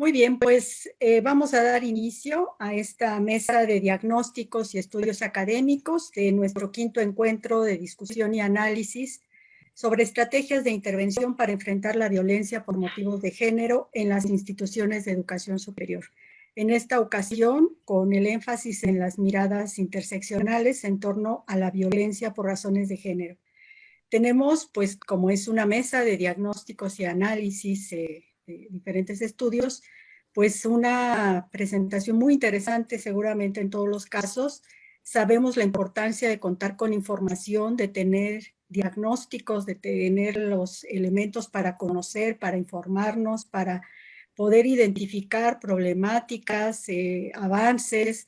Muy bien, pues vamos a dar inicio a esta mesa de diagnósticos y estudios académicos de nuestro quinto encuentro de discusión y análisis sobre estrategias de intervención para enfrentar la violencia por motivos de género en las instituciones de educación superior. En esta ocasión, con el énfasis en las miradas interseccionales en torno a la violencia por razones de género. Tenemos, pues, como es una mesa de diagnósticos y análisis de diferentes estudios, pues una presentación muy interesante seguramente en todos los casos. Sabemos la importancia de contar con información, de tener diagnósticos, de tener los elementos para conocer, para informarnos, para poder identificar problemáticas, avances,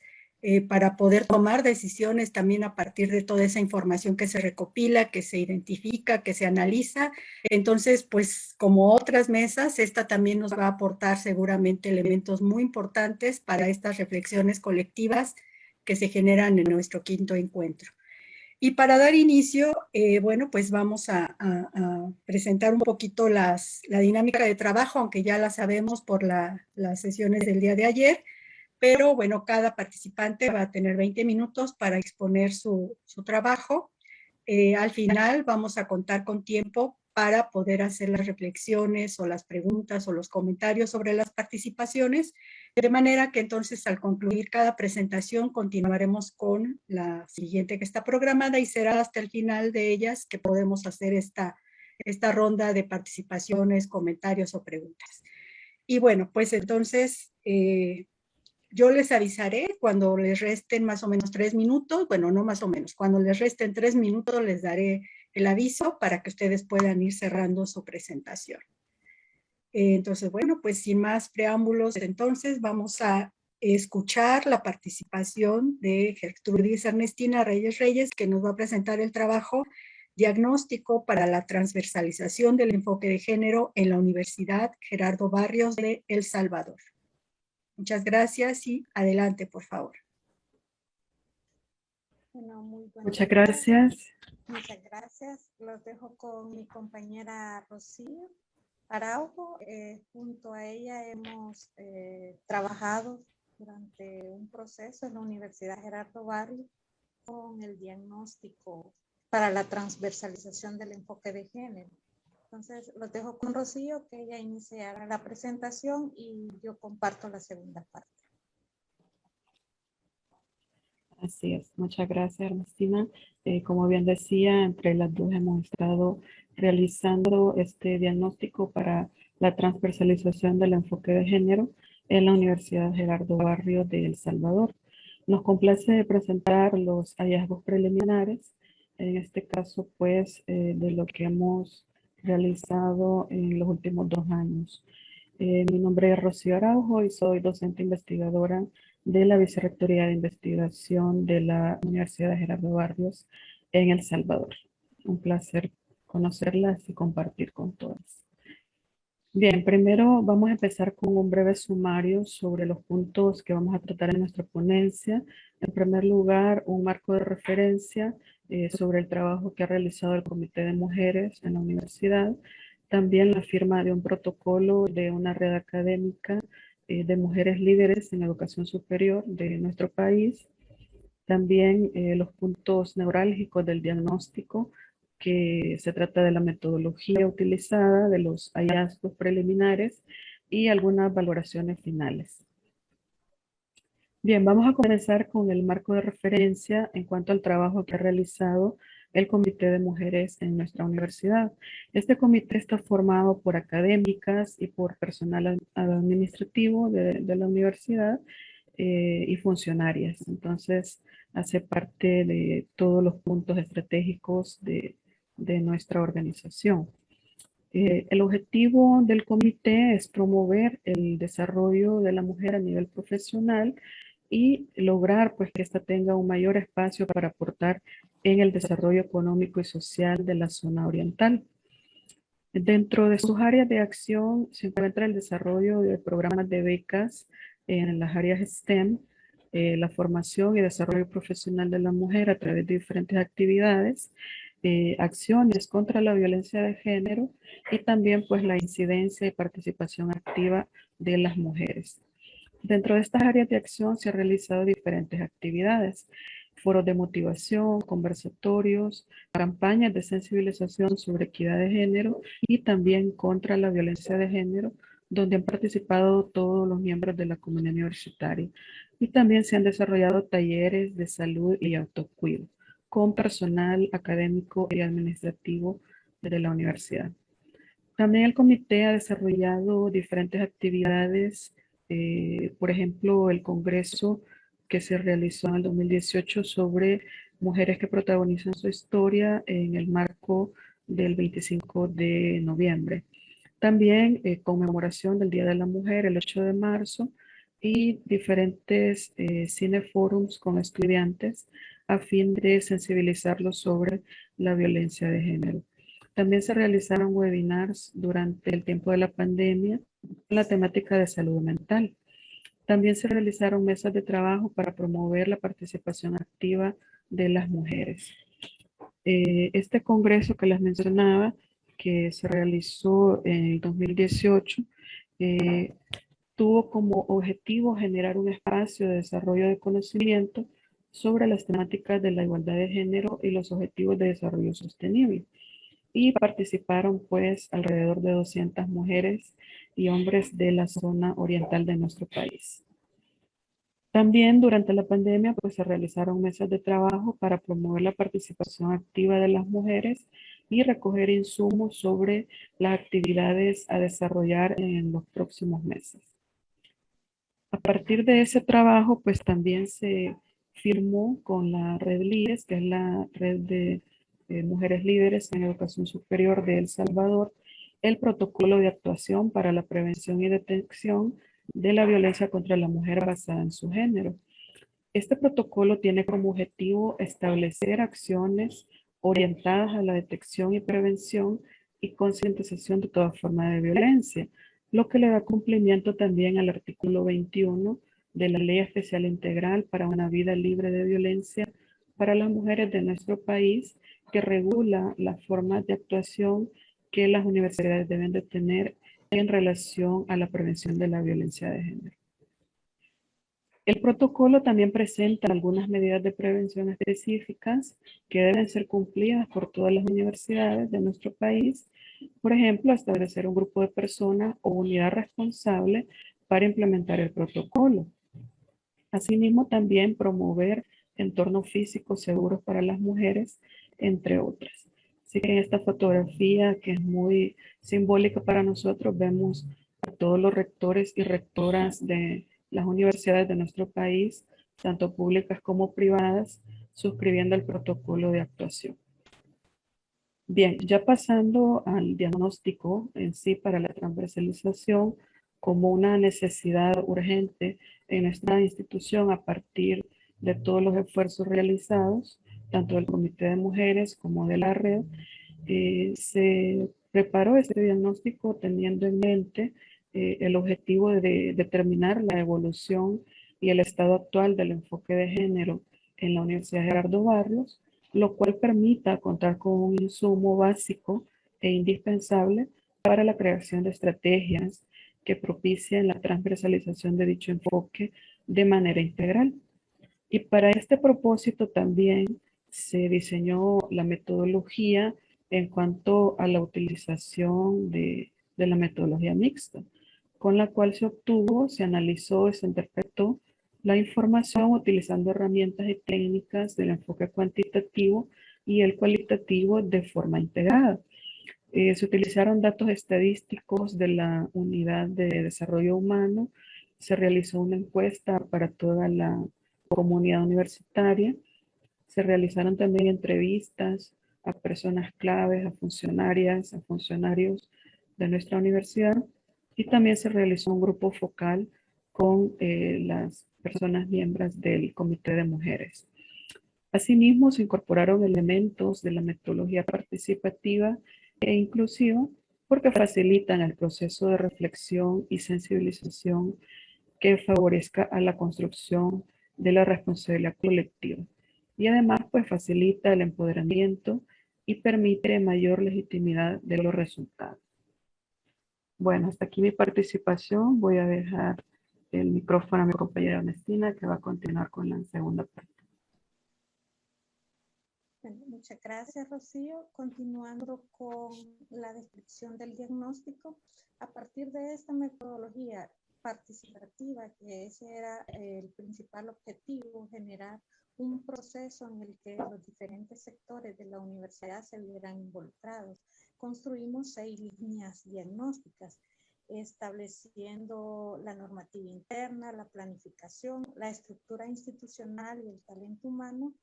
para poder tomar decisiones también a partir de toda esa información que se recopila, que se identifica, que se analiza. Entonces, pues como otras mesas, esta también nos va a aportar seguramente elementos muy importantes para estas reflexiones colectivas que se generan en nuestro quinto encuentro. Y para dar inicio, bueno, pues vamos a presentar un poquito la dinámica de trabajo, aunque ya la sabemos por las sesiones del día de ayer. Pero bueno, cada participante va a tener 20 minutos para exponer su trabajo. Al final vamos a contar con tiempo para poder hacer las reflexiones o las preguntas o los comentarios sobre las participaciones, de manera que entonces al concluir cada presentación continuaremos con la siguiente que está programada y será hasta el final de ellas que podemos hacer esta ronda de participaciones, comentarios o preguntas. Y bueno, pues entonces yo les avisaré cuando les resten más o menos 3 minutos, bueno, no más o menos, cuando les resten 3 minutos les daré el aviso para que ustedes puedan ir cerrando su presentación. Entonces, bueno, pues sin más preámbulos, entonces vamos a escuchar la participación de Gertrudis Ernestina Reyes Reyes, que nos va a presentar el trabajo Diagnóstico para la transversalización del enfoque de género en la Universidad Gerardo Barrios de El Salvador. Muchas gracias y adelante, por favor. Bueno, muchas gracias. Muchas gracias. Los dejo con mi compañera Rocío Araujo. Junto a ella hemos trabajado durante un proceso en la Universidad Gerardo Barrios con el diagnóstico para la transversalización del enfoque de género. Entonces, los dejo con Rocío, que ella iniciará la presentación y yo comparto la segunda parte. Así es, muchas gracias, Ernestina. Como bien decía, entre las dos hemos estado realizando este diagnóstico para la transversalización del enfoque de género en la Universidad Gerardo Barrios de El Salvador. Nos complace presentar los hallazgos preliminares, en este caso, pues, de lo que hemos realizado en los últimos 2 años. Mi nombre es Rocío Araujo y soy docente investigadora de la Vicerrectoría de Investigación de la Universidad de Gerardo Barrios en El Salvador. Un placer conocerlas y compartir con todas. Bien, primero vamos a empezar con un breve sumario sobre los puntos que vamos a tratar en nuestra ponencia. En primer lugar, un marco de referencia sobre el trabajo que ha realizado el Comité de Mujeres en la universidad. También la firma de un protocolo de una red académica de mujeres líderes en educación superior de nuestro país. También los puntos neurálgicos del diagnóstico, que se trata de la metodología utilizada, de los hallazgos preliminares y algunas valoraciones finales. Bien, vamos a comenzar con el marco de referencia en cuanto al trabajo que ha realizado el Comité de Mujeres en nuestra universidad. Este comité está formado por académicas y por personal administrativo de la universidad y funcionarias. Entonces, hace parte de todos los puntos estratégicos de nuestra organización. El objetivo del comité es promover el desarrollo de la mujer a nivel profesional y lograr pues que ésta tenga un mayor espacio para aportar en el desarrollo económico y social de la zona oriental. Dentro de sus áreas de acción se encuentra el desarrollo de programas de becas en las áreas STEM, la formación y desarrollo profesional de la mujer a través de diferentes actividades, acciones contra la violencia de género y también pues la incidencia y participación activa de las mujeres. Dentro de estas áreas de acción se han realizado diferentes actividades, foros de motivación, conversatorios, campañas de sensibilización sobre equidad de género y también contra la violencia de género, donde han participado todos los miembros de la comunidad universitaria. Y también se han desarrollado talleres de salud y autocuidado con personal académico y administrativo de la universidad. También el comité ha desarrollado diferentes actividades, por ejemplo, el congreso que se realizó en el 2018 sobre mujeres que protagonizan su historia en el marco del 25 de noviembre. También conmemoración del Día de la Mujer, el 8 de marzo, y diferentes cineforums con estudiantes a fin de sensibilizarlos sobre la violencia de género. También se realizaron webinars durante el tiempo de la pandemia con la temática de salud mental. También se realizaron mesas de trabajo para promover la participación activa de las mujeres. Este congreso que les mencionaba, que se realizó en el 2018, tuvo como objetivo generar un espacio de desarrollo de conocimiento sobre las temáticas de la igualdad de género y los objetivos de desarrollo sostenible. Y participaron pues alrededor de 200 mujeres y hombres de la zona oriental de nuestro país. También durante la pandemia pues se realizaron mesas de trabajo para promover la participación activa de las mujeres y recoger insumos sobre las actividades a desarrollar en los próximos meses. A partir de ese trabajo pues también se firmó con la Red LIDES, que es la red de mujeres líderes en educación superior de El Salvador, el protocolo de actuación para la prevención y detección de la violencia contra la mujer basada en su género. Este protocolo tiene como objetivo establecer acciones orientadas a la detección y prevención y concientización de toda forma de violencia, lo que le da cumplimiento también al artículo 21 de la Ley Especial Integral para una vida libre de violencia para las mujeres de nuestro país, que regula las formas de actuación que las universidades deben de tener en relación a la prevención de la violencia de género. El protocolo también presenta algunas medidas de prevención específicas que deben ser cumplidas por todas las universidades de nuestro país. Por ejemplo, establecer un grupo de personas o unidad responsable para implementar el protocolo. Asimismo, también promover entornos físicos seguros para las mujeres, entre otras. Así que en esta fotografía, que es muy simbólica para nosotros, vemos a todos los rectores y rectoras de las universidades de nuestro país, tanto públicas como privadas, suscribiendo el protocolo de actuación. Bien, ya pasando al diagnóstico en sí para la transversalización como una necesidad urgente en nuestra institución a partir de todos los esfuerzos realizados, tanto del Comité de Mujeres como de la red, se preparó este diagnóstico teniendo en mente el objetivo de determinar la evolución y el estado actual del enfoque de género en la Universidad Gerardo Barrios, lo cual permita contar con un insumo básico e indispensable para la creación de estrategias que propicien la transversalización de dicho enfoque de manera integral. Y para este propósito también se diseñó la metodología en cuanto a la utilización de la metodología mixta, con la cual se obtuvo, se analizó y se interpretó la información utilizando herramientas y técnicas del enfoque cuantitativo y el cualitativo de forma integrada. Se utilizaron datos estadísticos de la Unidad de Desarrollo Humano, se realizó una encuesta para toda la comunidad universitaria, se realizaron también entrevistas a personas claves, a funcionarias, a funcionarios de nuestra universidad, y también se realizó un grupo focal con las personas miembros del Comité de Mujeres. Asimismo, se incorporaron elementos de la metodología participativa e inclusiva porque facilitan el proceso de reflexión y sensibilización que favorezca a la construcción de la responsabilidad colectiva. Y además, pues facilita el empoderamiento y permite mayor legitimidad de los resultados. Bueno, hasta aquí mi participación. Voy a dejar el micrófono a mi compañera Ernestina, que va a continuar con la segunda parte. Bueno, muchas gracias, Rocío. Continuando con la descripción del diagnóstico, a partir de esta metodología participativa, que ese era el principal objetivo, generar un proceso en el que los diferentes sectores de la universidad se vieran involucrados, construimos 6 líneas diagnósticas, estableciendo la normativa interna, la planificación, la estructura institucional y el talento humano,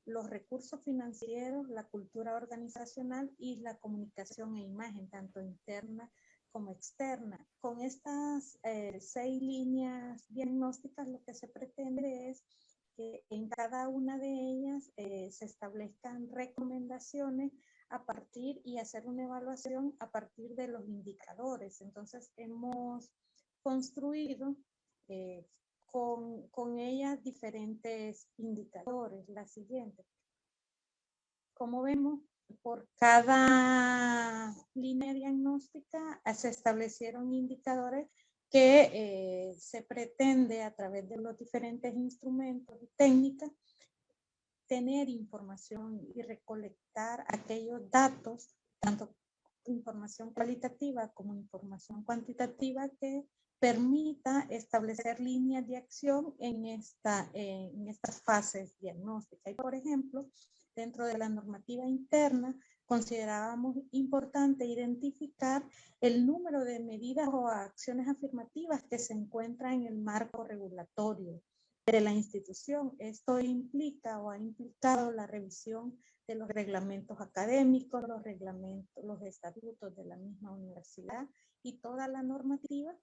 los recursos financieros, la cultura organizacional y la comunicación e imagen, tanto interna como externa. Con estas 6 líneas diagnósticas, lo que se pretende es que en cada una de ellas se establezcan recomendaciones a partir y hacer una evaluación a partir de los indicadores. Entonces, hemos construido con ellas diferentes indicadores. La siguiente. Como vemos, por cada línea diagnóstica se establecieron indicadores que se pretende a través de los diferentes instrumentos y técnicas tener información y recolectar aquellos datos, tanto información cualitativa como información cuantitativa, que permita establecer líneas de acción en estas fases diagnósticas. Y, por ejemplo, dentro de la normativa interna, considerábamos importante identificar el número de medidas o acciones afirmativas que se encuentran en el marco regulatorio de la institución. Esto implica o ha implicado la revisión de los reglamentos académicos, los reglamentos, los estatutos de la misma universidad y toda la normativa,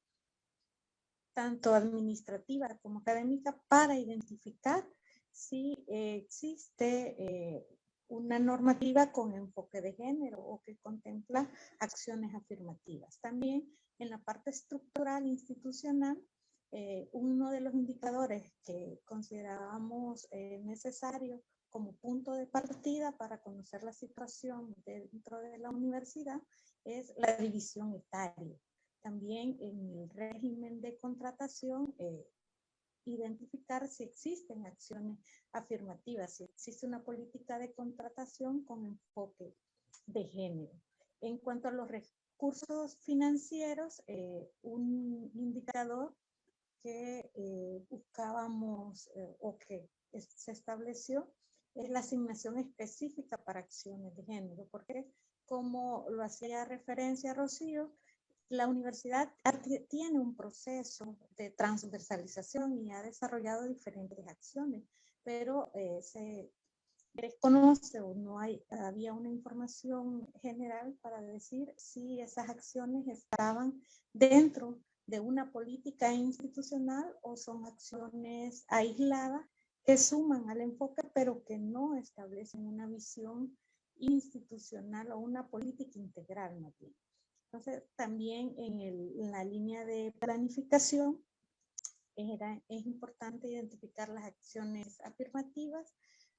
tanto administrativa como académica, para identificar si existe una normativa con enfoque de género o que contempla acciones afirmativas. También en la parte estructural institucional, uno de los indicadores que considerábamos necesario como punto de partida para conocer la situación dentro de la universidad es la división etaria. También en el régimen de contratación, identificar si existen acciones afirmativas, si existe una política de contratación con enfoque de género. En cuanto a los recursos financieros, un indicador que buscábamos o que se estableció es la asignación específica para acciones de género, porque como lo hacía referencia Rocío, la universidad tiene un proceso de transversalización y ha desarrollado diferentes acciones, pero se desconoce o no había una información general para decir si esas acciones estaban dentro de una política institucional o son acciones aisladas que suman al enfoque pero que no establecen una visión institucional o una política integral más bien. Entonces, también en la línea de planificación es importante identificar las acciones afirmativas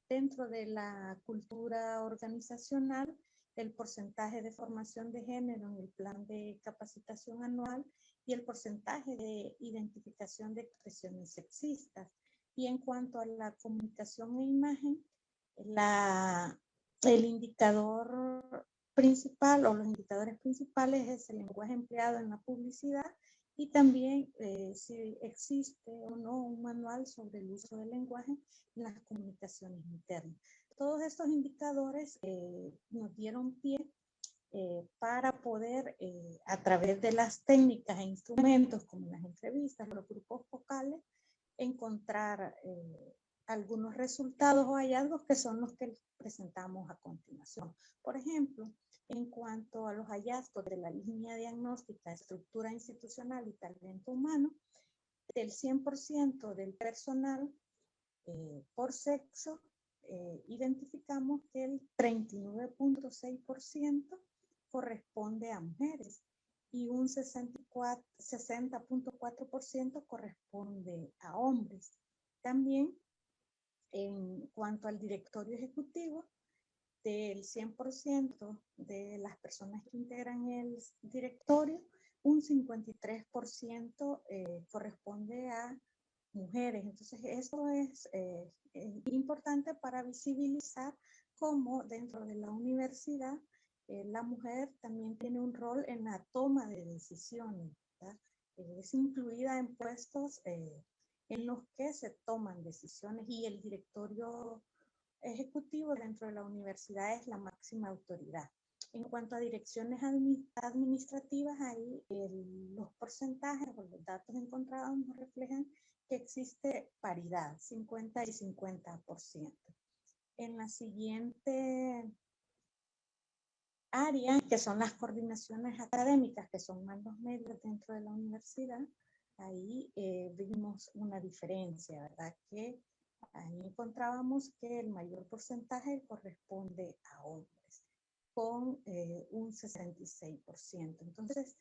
dentro de la cultura organizacional, el porcentaje de formación de género en el plan de capacitación anual y el porcentaje de identificación de expresiones sexistas. Y en cuanto a la comunicación e imagen, el indicador principal o los indicadores principales es el lenguaje empleado en la publicidad y también si existe o no un manual sobre el uso del lenguaje en las comunicaciones internas. Todos estos indicadores nos dieron pie para poder, a través de las técnicas e instrumentos como las entrevistas, los grupos focales, encontrar algunos resultados o hallazgos que son los que presentamos a continuación. Por ejemplo, en cuanto a los hallazgos de la línea diagnóstica, estructura institucional y talento humano, del 100% del personal por sexo, identificamos que el 39.6% corresponde a mujeres y un 60.4% corresponde a hombres. También, en cuanto al directorio ejecutivo, del 100% de las personas que integran el directorio, un 53% corresponde a mujeres. Entonces, eso es importante para visibilizar cómo dentro de la universidad la mujer también tiene un rol en la toma de decisiones, ¿verdad? Es incluida en puestos en los que se toman decisiones y el directorio ejecutivo dentro de la universidad es la máxima autoridad. En cuanto a direcciones administrativas, ahí los porcentajes o los datos encontrados nos reflejan que existe paridad, 50 y 50%. En la siguiente área, que son las coordinaciones académicas, que son mandos medios dentro de la universidad, ahí vimos una diferencia, ¿verdad? Que ahí encontrábamos que el mayor porcentaje corresponde a hombres, con un 66%. Entonces,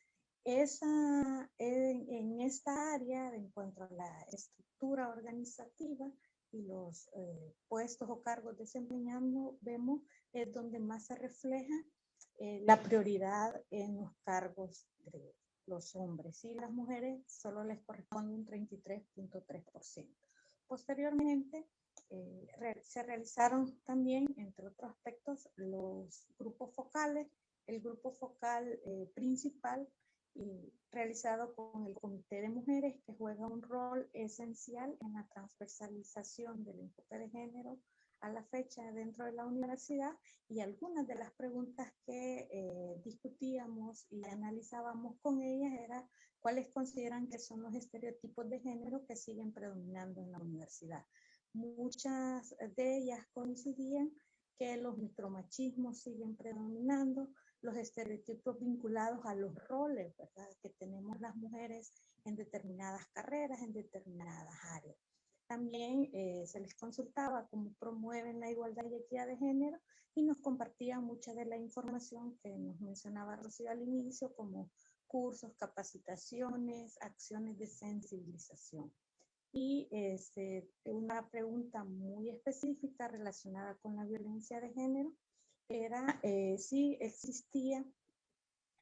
en esta área, en cuanto a la estructura organizativa y los puestos o cargos desempeñando, vemos es donde más se refleja la prioridad en los cargos de los hombres, y las mujeres solo les corresponde un 33.3%. Posteriormente, se realizaron también, entre otros aspectos, los grupos focales. El grupo focal principal realizado con el Comité de Mujeres, que juega un rol esencial en la transversalización del enfoque de género a la fecha dentro de la universidad, y algunas de las preguntas que discutíamos y analizábamos con ellas era cuáles consideran que son los estereotipos de género que siguen predominando en la universidad. Muchas de ellas coincidían que los micromachismos siguen predominando, los estereotipos vinculados a los roles, ¿verdad?, que tenemos las mujeres en determinadas carreras, en determinadas áreas. También se les consultaba cómo promueven la igualdad y equidad de género, y nos compartían mucha de la información que nos mencionaba Rocío al inicio, como cursos, capacitaciones, acciones de sensibilización. Y una pregunta muy específica relacionada con la violencia de género era si existía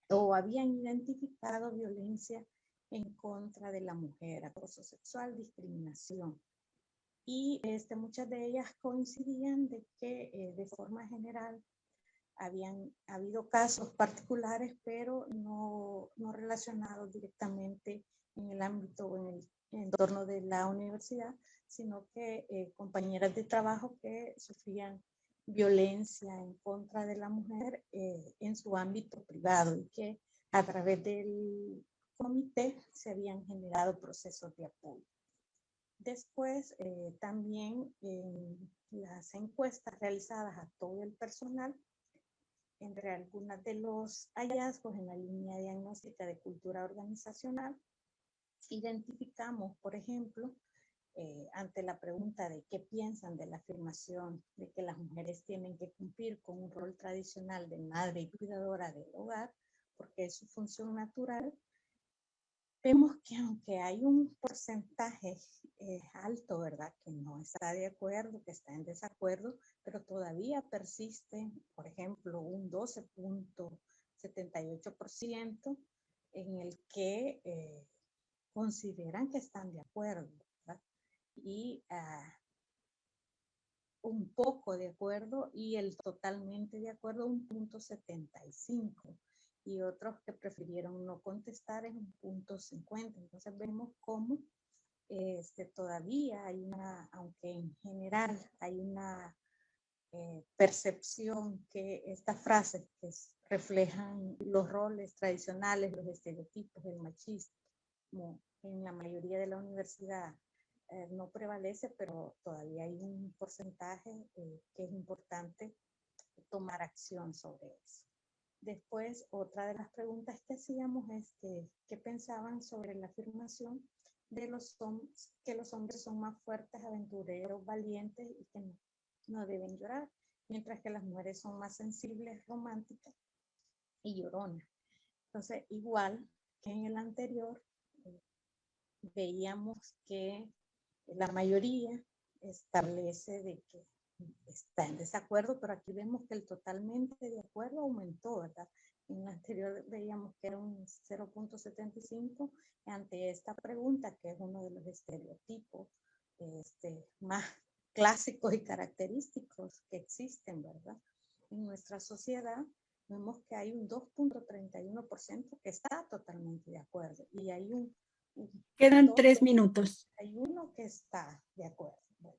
o habían identificado violencia en contra de la mujer, acoso sexual, discriminación. Y muchas de ellas coincidían de que de forma general habían habido casos particulares, pero no relacionados directamente en el ámbito o en el entorno de la universidad, sino que compañeras de trabajo que sufrían violencia en contra de la mujer en su ámbito privado, y que a través del comité se habían generado procesos de apoyo. Después, también las encuestas realizadas a todo el personal, entre algunas de los hallazgos en la línea diagnóstica de cultura organizacional, identificamos, por ejemplo, ante la pregunta de qué piensan de la afirmación de que las mujeres tienen que cumplir con un rol tradicional de madre y cuidadora del hogar, porque es su función natural, vemos que aunque hay un porcentaje alto, ¿verdad?, que no está de acuerdo, que está en desacuerdo, pero todavía persiste, por ejemplo, un 12.78% en el que consideran que están de acuerdo, ¿verdad? Y un poco de acuerdo, y el totalmente de acuerdo, un 0.75%. Y otros que prefirieron no contestar es un 0.50%. Entonces vemos cómo todavía hay aunque en general hay una percepción que estas frases que reflejan los roles tradicionales, los estereotipos, el machismo, en la mayoría de la universidad no prevalece, pero todavía hay un porcentaje que es importante tomar acción sobre eso. Después, otra de las preguntas que hacíamos es qué pensaban sobre la afirmación de que los hombres son más fuertes, aventureros, valientes y que no deben llorar, mientras que las mujeres son más sensibles, románticas y lloronas. Entonces, igual que en el anterior, veíamos que la mayoría establece de que está en desacuerdo, pero aquí vemos que el totalmente de acuerdo aumentó, ¿verdad? En la anterior veíamos que era un 0.75 ante esta pregunta, que es uno de los estereotipos más clásicos y característicos que existen, ¿verdad? En nuestra sociedad vemos que hay un 2.31% que está totalmente de acuerdo y hay Quedan 3 minutos. Hay uno que está de acuerdo. Bueno,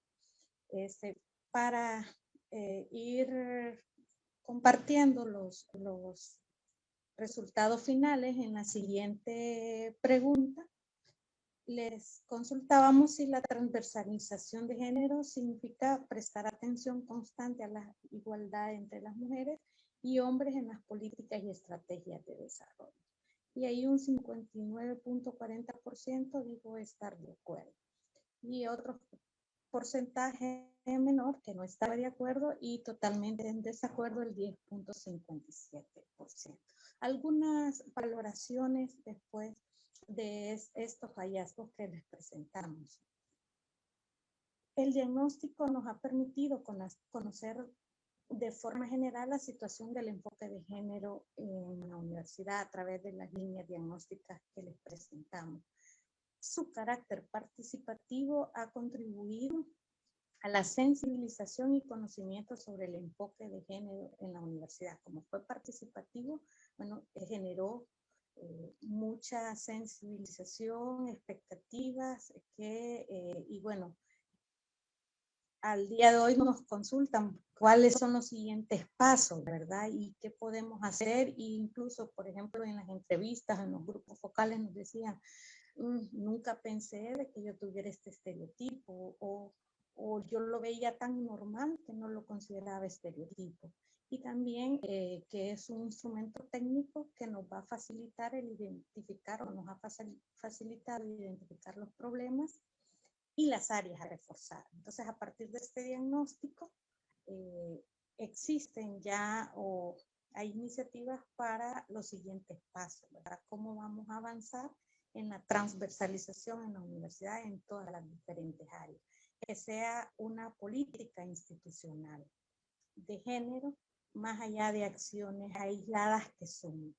para ir compartiendo los resultados finales en la siguiente pregunta, les consultábamos si la transversalización de género significa prestar atención constante a la igualdad entre las mujeres y hombres en las políticas y estrategias de desarrollo. Y ahí un 59.40% dijo estar de acuerdo. Y otro porcentaje menor que no estaba de acuerdo y totalmente en desacuerdo el 10.57%. Algunas valoraciones después de estos hallazgos que les presentamos. El diagnóstico nos ha permitido conocer de forma general la situación del enfoque de género en la universidad a través de las líneas diagnósticas que les presentamos. Su carácter participativo ha contribuido a la sensibilización y conocimiento sobre el enfoque de género en la universidad. Como fue participativo, bueno, generó mucha sensibilización, expectativas, y bueno, al día de hoy nos consultan cuáles son los siguientes pasos, ¿verdad? Y qué podemos hacer. E incluso, por ejemplo, en las entrevistas, en los grupos focales nos decían, nunca pensé de que yo tuviera este estereotipo, o yo lo veía tan normal que no lo consideraba estereotipo. Y también que es un instrumento técnico que nos va a facilitar el identificar, o nos ha facilitado identificar los problemas y las áreas a reforzar. Entonces, a partir de este diagnóstico, existen ya o hay iniciativas para los siguientes pasos, ¿verdad? ¿Cómo vamos a avanzar en la transversalización en la universidad en todas las diferentes áreas? Que sea una política institucional de género, más allá de acciones aisladas que sumen.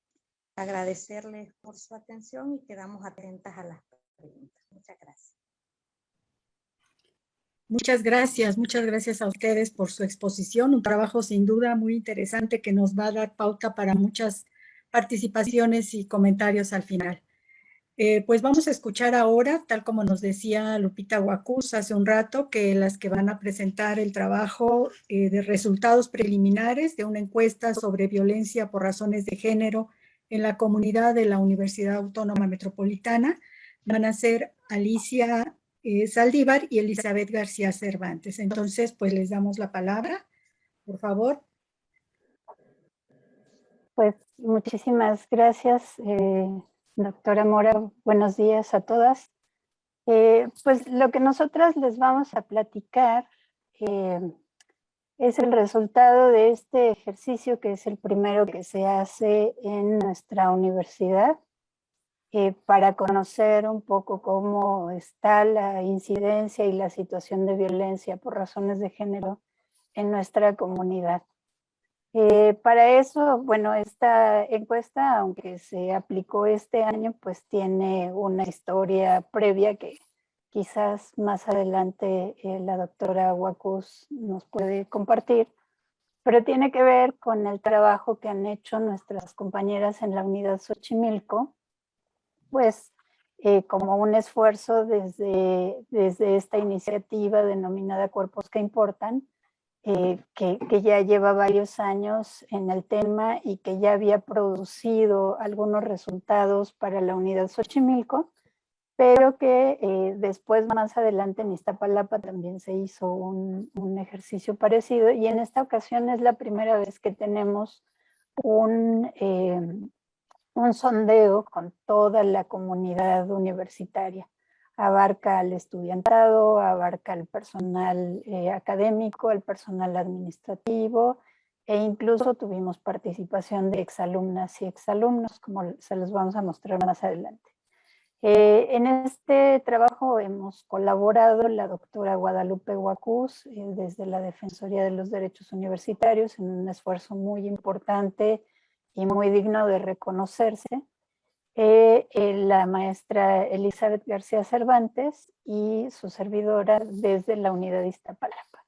Agradecerles por su atención y quedamos atentas a las preguntas. Muchas gracias. Muchas gracias a ustedes por su exposición, un trabajo sin duda muy interesante que nos va a dar pauta para muchas participaciones y comentarios al final. Pues vamos a escuchar ahora, tal como nos decía Lupita Huacuz hace un rato, que las que van a presentar el trabajo de resultados preliminares de una encuesta sobre violencia por razones de género en la comunidad de la Universidad Autónoma Metropolitana van a ser Alicia Saldívar y Elizabeth García Cervantes. Entonces, pues les damos la palabra, por favor. Pues muchísimas gracias, doctora Mora. Buenos días a todas. Pues lo que nosotras les vamos a platicar es el resultado de este ejercicio, que es el primero que se hace en nuestra universidad, para conocer un poco cómo está la incidencia y la situación de violencia por razones de género en nuestra comunidad. Para eso, bueno, esta encuesta, aunque se aplicó este año, pues tiene una historia previa que quizás más adelante la doctora Huacuz nos puede compartir, pero tiene que ver con el trabajo que han hecho nuestras compañeras en la unidad Xochimilco, pues como un esfuerzo desde esta iniciativa denominada Cuerpos que Importan, que ya lleva varios años en el tema y que ya había producido algunos resultados para la unidad Xochimilco, pero que después más adelante en Iztapalapa también se hizo un ejercicio parecido, y en esta ocasión es la primera vez que tenemos un sondeo con toda la comunidad universitaria. Abarca al estudiantado, abarca al personal académico, al personal administrativo, e incluso tuvimos participación de exalumnas y exalumnos, como se los vamos a mostrar más adelante. En este trabajo hemos colaborado la doctora Guadalupe Huacús desde la Defensoría de los Derechos Universitarios en un esfuerzo muy importante y muy digno de reconocerse. La maestra Elizabeth García Cervantes y su servidora desde la unidad de Iztapalapa.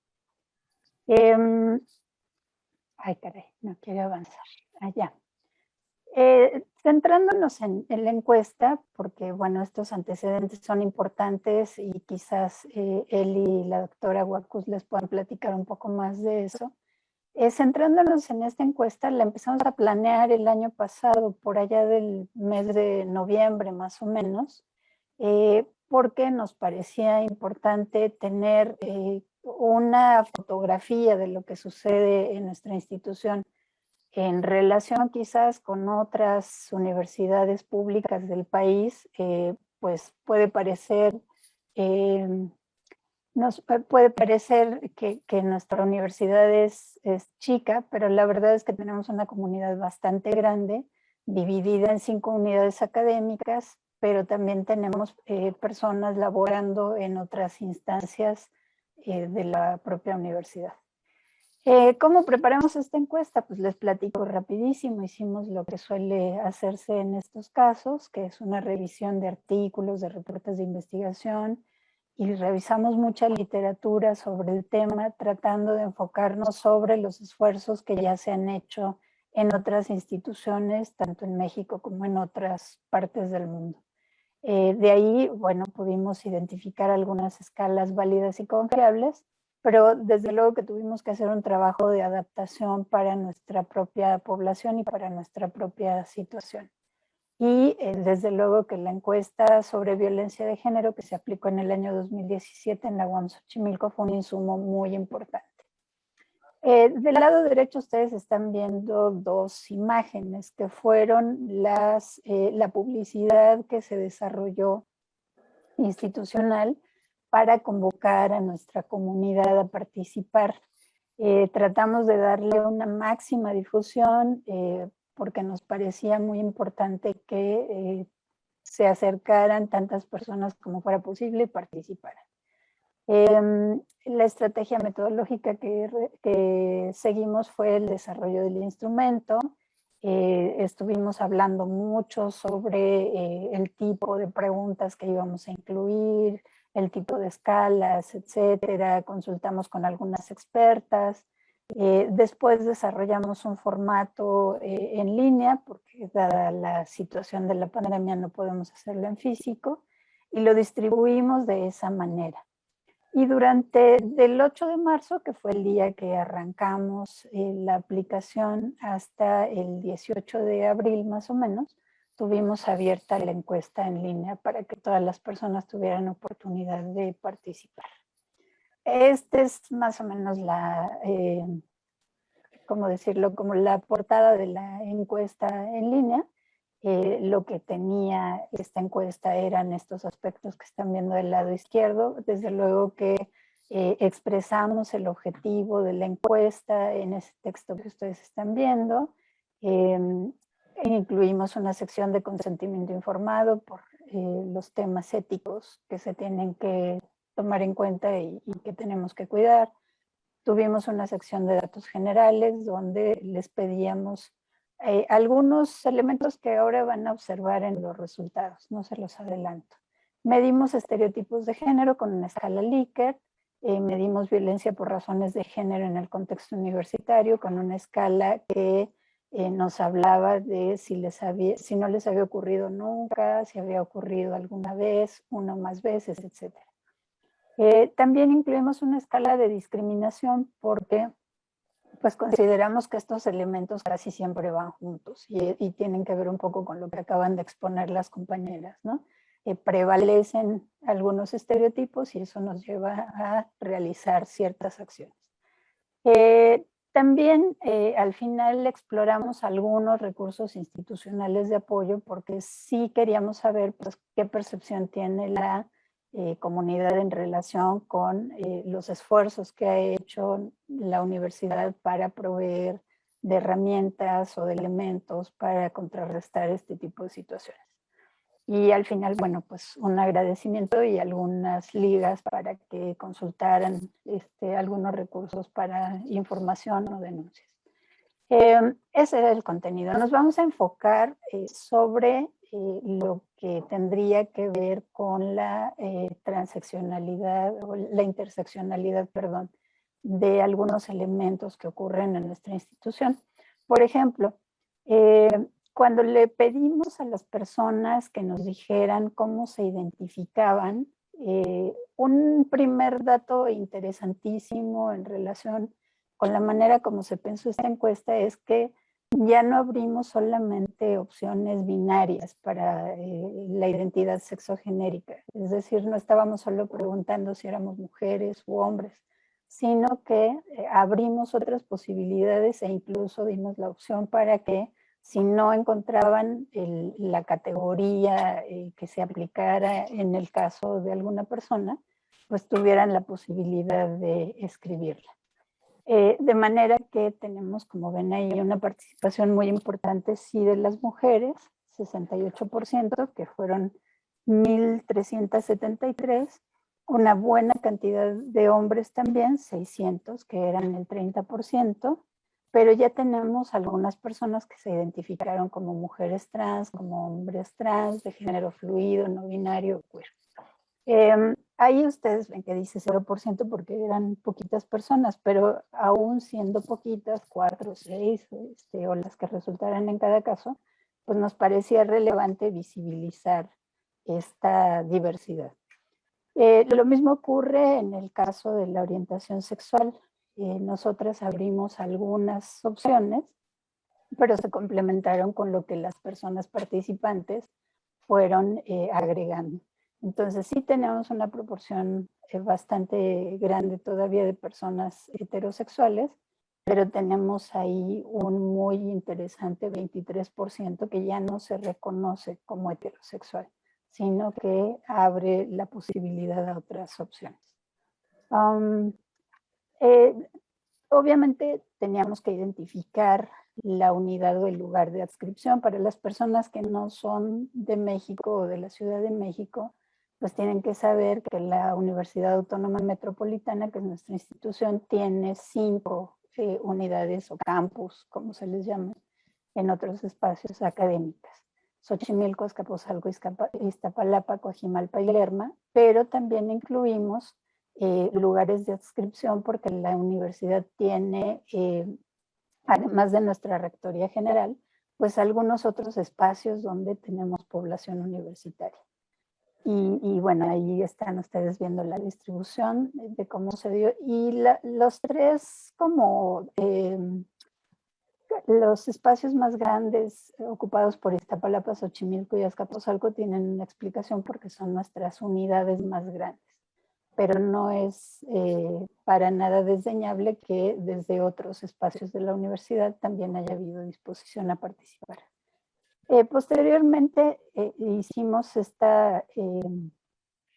Ay, caray, no quiero avanzar. Allá. Centrándonos en la encuesta, porque bueno, estos antecedentes son importantes y quizás él y la doctora Huacús les puedan platicar un poco más de eso. Centrándonos en esta encuesta, la empezamos a planear el año pasado, por allá del mes de noviembre más o menos, porque nos parecía importante tener una fotografía de lo que sucede en nuestra institución en relación quizás con otras universidades públicas del país. Pues puede parecer... Nos puede parecer que nuestra universidad es chica, pero la verdad es que tenemos una comunidad bastante grande, dividida en 5 unidades académicas, pero también tenemos personas laborando en otras instancias de la propia universidad. ¿Cómo preparamos esta encuesta? Pues les platico rapidísimo. Hicimos lo que suele hacerse en estos casos, que es una revisión de artículos, de reportes de investigación, y revisamos mucha literatura sobre el tema, tratando de enfocarnos sobre los esfuerzos que ya se han hecho en otras instituciones, tanto en México como en otras partes del mundo. De ahí, bueno, pudimos identificar algunas escalas válidas y confiables, pero desde luego que tuvimos que hacer un trabajo de adaptación para nuestra propia población y para nuestra propia situación. Y desde luego que la encuesta sobre violencia de género que se aplicó en el año 2017 en la UAM Xochimilco fue un insumo muy importante. Del lado derecho ustedes están viendo 2 imágenes que fueron la publicidad que se desarrolló institucional para convocar a nuestra comunidad a participar. Tratamos de darle una máxima difusión porque nos parecía muy importante que se acercaran tantas personas como fuera posible y participaran. La estrategia metodológica que seguimos fue el desarrollo del instrumento. Estuvimos hablando mucho sobre el tipo de preguntas que íbamos a incluir, el tipo de escalas, etcétera. Consultamos con algunas expertas. Después desarrollamos un formato en línea, porque dada la situación de la pandemia no podemos hacerlo en físico, y lo distribuimos de esa manera. Y durante del 8 de marzo, que fue el día que arrancamos la aplicación, hasta el 18 de abril más o menos, tuvimos abierta la encuesta en línea para que todas las personas tuvieran oportunidad de participar. Este es más o menos la, ¿cómo decirlo? Como la portada de la encuesta en línea. Lo que tenía esta encuesta eran estos aspectos que están viendo del lado izquierdo. Desde luego que expresamos el objetivo de la encuesta en ese texto que ustedes están viendo. Incluimos una sección de consentimiento informado por los temas éticos que se tienen que tomar en cuenta y que tenemos que cuidar. Tuvimos una sección de datos generales donde les pedíamos algunos elementos que ahora van a observar en los resultados, no se los adelanto. Medimos estereotipos de género con una escala Likert, medimos violencia por razones de género en el contexto universitario con una escala que nos hablaba de si no les había ocurrido nunca, si había ocurrido alguna vez, una o más veces, etc. También incluimos una escala de discriminación porque pues consideramos que estos elementos casi siempre van juntos y tienen que ver un poco con lo que acaban de exponer las compañeras, ¿no? Prevalecen algunos estereotipos y eso nos lleva a realizar ciertas acciones. También al final exploramos algunos recursos institucionales de apoyo porque sí queríamos saber pues, qué percepción tiene la comunidad en relación con los esfuerzos que ha hecho la universidad para proveer de herramientas o de elementos para contrarrestar este tipo de situaciones. Y al final, bueno, pues un agradecimiento y algunas ligas para que consultaran algunos recursos para información o denuncias. Ese era el contenido. Nos vamos a enfocar sobre lo que tendría que ver con la transeccionalidad o la interseccionalidad, perdón, de algunos elementos que ocurren en nuestra institución. Por ejemplo, cuando le pedimos a las personas que nos dijeran cómo se identificaban, un primer dato interesantísimo en relación con la manera como se pensó esta encuesta es que ya no abrimos solamente opciones binarias para la identidad sexogenérica. Es decir, no estábamos solo preguntando si éramos mujeres u hombres, sino que abrimos otras posibilidades e incluso dimos la opción para que si no encontraban la categoría que se aplicara en el caso de alguna persona, pues tuvieran la posibilidad de escribirla. De manera que tenemos, como ven ahí, una participación muy importante, sí, de las mujeres, 68%, que fueron 1,373, una buena cantidad de hombres también, 600, que eran el 30%, pero ya tenemos algunas personas que se identificaron como mujeres trans, como hombres trans, de género fluido, no binario, queer. Ahí ustedes ven que dice 0% porque eran poquitas personas, pero aún siendo poquitas, 4 o 6, o las que resultaran en cada caso, pues nos parecía relevante visibilizar esta diversidad. Lo mismo ocurre en el caso de la orientación sexual. Nosotras abrimos algunas opciones, pero se complementaron con lo que las personas participantes fueron agregando. Entonces sí tenemos una proporción bastante grande todavía de personas heterosexuales, pero tenemos ahí un muy interesante 23% que ya no se reconoce como heterosexual, sino que abre la posibilidad a otras opciones. Obviamente teníamos que identificar la unidad o el lugar de adscripción. Para las personas que no son de México o de la Ciudad de México, pues tienen que saber que la Universidad Autónoma Metropolitana, que es nuestra institución, tiene 5 unidades o campus, como se les llama, en otros espacios académicos. Xochimilco, Azcapotzalco, Iztapalapa, Coajimalpa y Lerma, pero también incluimos lugares de adscripción porque la universidad tiene, además de nuestra rectoría general, pues algunos otros espacios donde tenemos población universitaria. Y bueno, ahí están ustedes viendo la distribución de cómo se dio. Y los tres como los espacios más grandes ocupados por Iztapalapa, Xochimilco y Azcapotzalco tienen una explicación porque son nuestras unidades más grandes. Pero no es para nada desdeñable que desde otros espacios de la universidad también haya habido disposición a participar. Posteriormente hicimos esta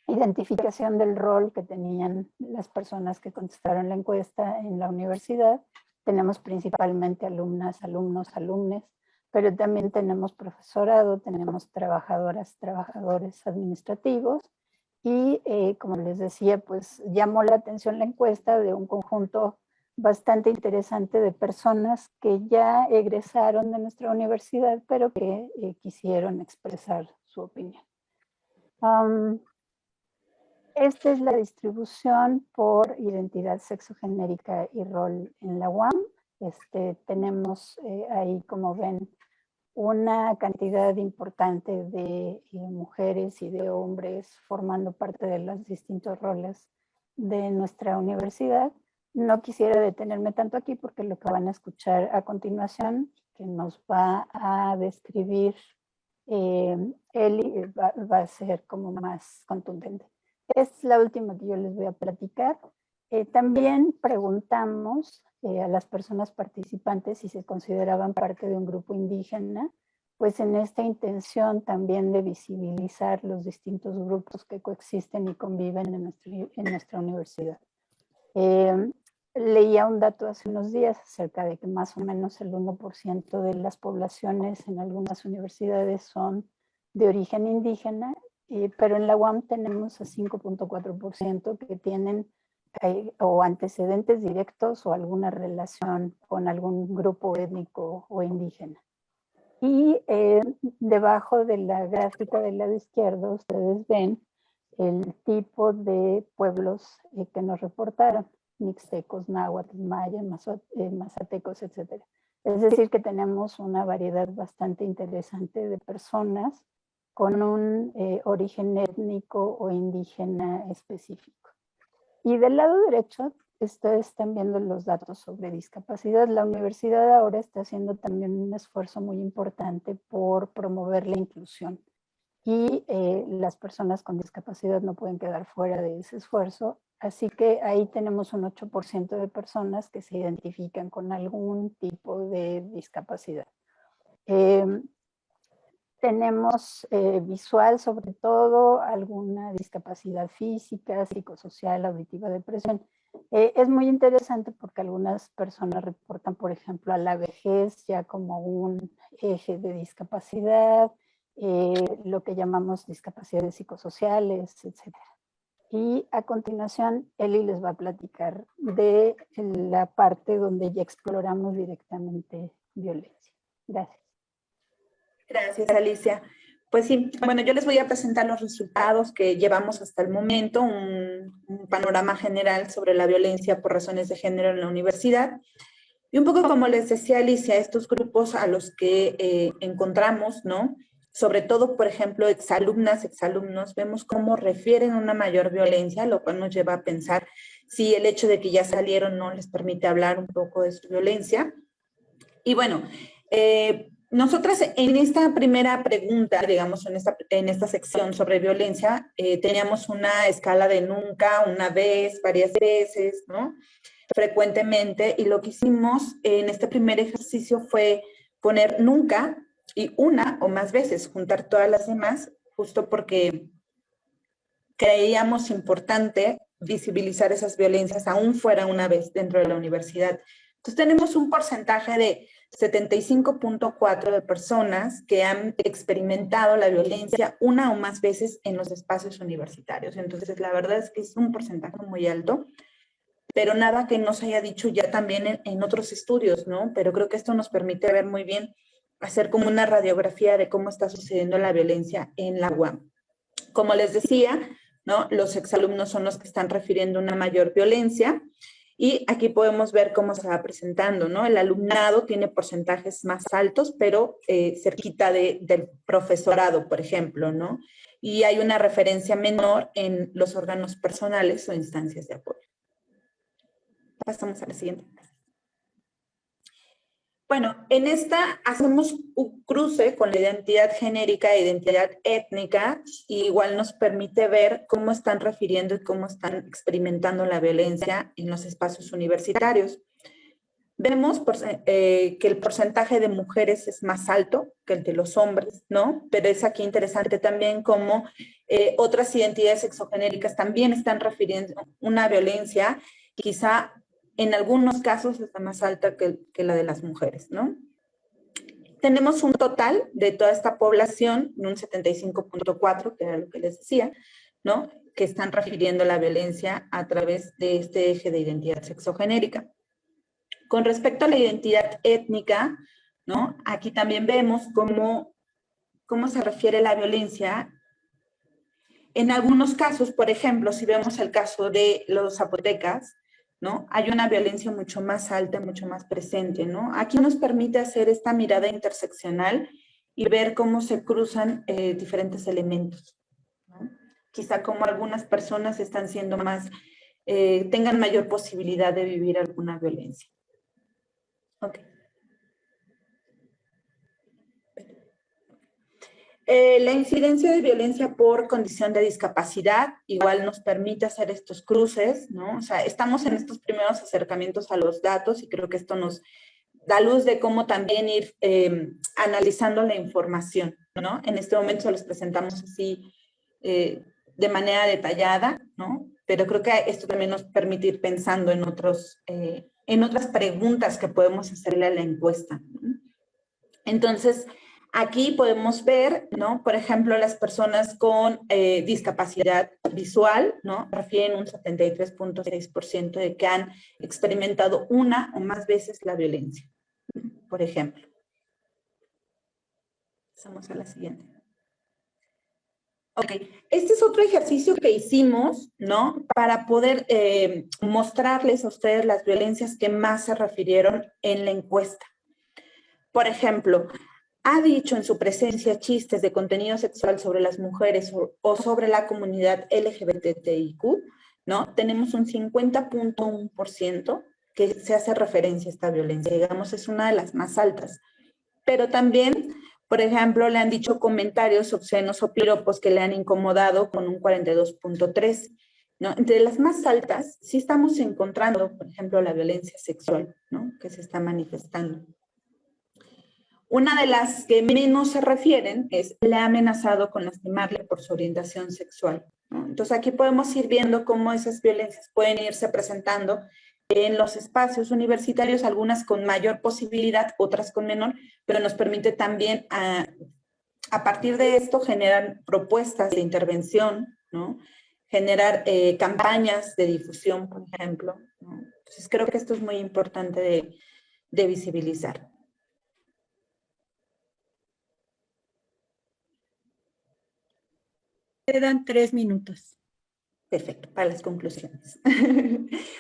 identificación del rol que tenían las personas que contestaron la encuesta en la universidad. Tenemos principalmente alumnas, alumnos, alumnes, pero también tenemos profesorado, tenemos trabajadoras, trabajadores administrativos y como les decía, pues llamó la atención la encuesta de un conjunto bastante interesante de personas que ya egresaron de nuestra universidad, pero que quisieron expresar su opinión. Esta es la distribución por identidad sexogenérica y rol en la UAM. Tenemos ahí, como ven, una cantidad importante de mujeres y de hombres formando parte de los distintos roles de nuestra universidad. No quisiera detenerme tanto aquí porque lo que van a escuchar a continuación, que nos va a describir Eli, va a ser como más contundente. Es la última que yo les voy a platicar. También preguntamos a las personas participantes si se consideraban parte de un grupo indígena, pues en esta intención también de visibilizar los distintos grupos que coexisten y conviven en nuestra universidad. Leía un dato hace unos días acerca de que más o menos el 1% de las poblaciones en algunas universidades son de origen indígena, pero en la UAM tenemos a 5.4% que tienen o antecedentes directos o alguna relación con algún grupo étnico o indígena. Y debajo de la gráfica del lado izquierdo ustedes ven el tipo de pueblos que nos reportaron: mixtecos, náhuatl, mayas, mazatecos, etc. Es decir, que tenemos una variedad bastante interesante de personas con un origen étnico o indígena específico. Y del lado derecho, ustedes están viendo los datos sobre discapacidad. La universidad ahora está haciendo también un esfuerzo muy importante por promover la inclusión. Y las personas con discapacidad no pueden quedar fuera de ese esfuerzo. Así que ahí tenemos un 8% de personas que se identifican con algún tipo de discapacidad. Tenemos visual, sobre todo, alguna discapacidad física, psicosocial, auditiva, depresión. Es muy interesante porque algunas personas reportan, por ejemplo, a la vejez ya como un eje de discapacidad, lo que llamamos discapacidades psicosociales, etc. Y a continuación, Eli les va a platicar de la parte donde ya exploramos directamente violencia. Gracias. Gracias, Alicia. Pues sí, bueno, yo les voy a presentar los resultados que llevamos hasta el momento, un panorama general sobre la violencia por razones de género en la universidad. Y un poco como les decía Alicia, estos grupos a los que encontramos, ¿no? Sobre todo, por ejemplo, exalumnas, exalumnos, vemos cómo refieren una mayor violencia, lo cual nos lleva a pensar si el hecho de que ya salieron no les permite hablar un poco de su violencia. Y bueno, nosotras en esta primera pregunta, digamos, en esta sección sobre violencia, teníamos una escala de nunca, una vez, varias veces, ¿no? Frecuentemente, y lo que hicimos en este primer ejercicio fue poner nunca y una o más veces, juntar todas las demás, justo porque creíamos importante visibilizar esas violencias aún fuera una vez dentro de la universidad. Entonces tenemos un porcentaje de 75.4 de personas que han experimentado la violencia una o más veces en los espacios universitarios. Entonces, la verdad es que es un porcentaje muy alto, pero nada que no se haya dicho ya también en otros estudios, ¿no? Pero creo que esto nos permite ver muy bien, hacer como una radiografía de cómo está sucediendo la violencia en la UAM. Como les decía, ¿no? Los exalumnos son los que están refiriendo una mayor violencia. Y aquí podemos ver cómo se va presentando, ¿no? El alumnado tiene porcentajes más altos, pero cerquita del profesorado, por ejemplo, ¿no? Y hay una referencia menor en los órganos personales o instancias de apoyo. Pasamos a la siguiente. Bueno, en esta hacemos un cruce con la identidad genérica e identidad étnica, y igual nos permite ver cómo están refiriendo y cómo están experimentando la violencia en los espacios universitarios. Vemos que el porcentaje de mujeres es más alto que el de los hombres, ¿no? Pero es aquí interesante también cómo otras identidades sexogenéricas también están refiriendo una violencia, quizá en algunos casos está más alta que la de las mujeres, ¿no? Tenemos un total de toda esta población, un 75.4, que era lo que les decía, ¿no? Que están refiriendo la violencia a través de este eje de identidad sexogenérica. Con respecto a la identidad étnica, ¿no? Aquí también vemos cómo se refiere la violencia. En algunos casos, por ejemplo, si vemos el caso de los zapotecas, ¿no? Hay una violencia mucho más alta, mucho más presente, ¿no? Aquí nos permite hacer esta mirada interseccional y ver cómo se cruzan diferentes elementos, ¿no? Quizá como algunas personas están siendo más, tengan mayor posibilidad de vivir alguna violencia. Ok. La incidencia de violencia por condición de discapacidad igual nos permite hacer estos cruces, ¿no? O sea, estamos en estos primeros acercamientos a los datos y creo que esto nos da luz de cómo también ir analizando la información, ¿no? En este momento se los presentamos así de manera detallada, ¿no? Pero creo que esto también nos permite ir pensando en otras preguntas que podemos hacerle a la encuesta, ¿no? Entonces, Aquí podemos ver, ¿no? Por ejemplo, las personas con discapacidad visual, ¿no? Refieren un 73.6% de que han experimentado una o más veces la violencia, por ejemplo. Pasamos a la siguiente. Ok, este es otro ejercicio que hicimos, ¿no? Para poder mostrarles a ustedes las violencias que más se refirieron en la encuesta. Por ejemplo, ha dicho en su presencia chistes de contenido sexual sobre las mujeres o sobre la comunidad LGBTIQ, ¿no? Tenemos un 50.1% que se hace referencia a esta violencia. Digamos, es una de las más altas. Pero también, por ejemplo, le han dicho comentarios obscenos o piropos que le han incomodado con un 42.3%. ¿No? Entre las más altas, sí estamos encontrando, por ejemplo, la violencia sexual, ¿no? Que se está manifestando. Una de las que menos se refieren es, le ha amenazado con lastimarle por su orientación sexual, ¿no? Entonces aquí podemos ir viendo cómo esas violencias pueden irse presentando en los espacios universitarios, algunas con mayor posibilidad, otras con menor, pero nos permite también a partir de esto generar propuestas de intervención, ¿no? Generar campañas de difusión, por ejemplo, ¿no? Entonces creo que esto es muy importante de visibilizar. Quedan 3 minutos. Perfecto, para las conclusiones.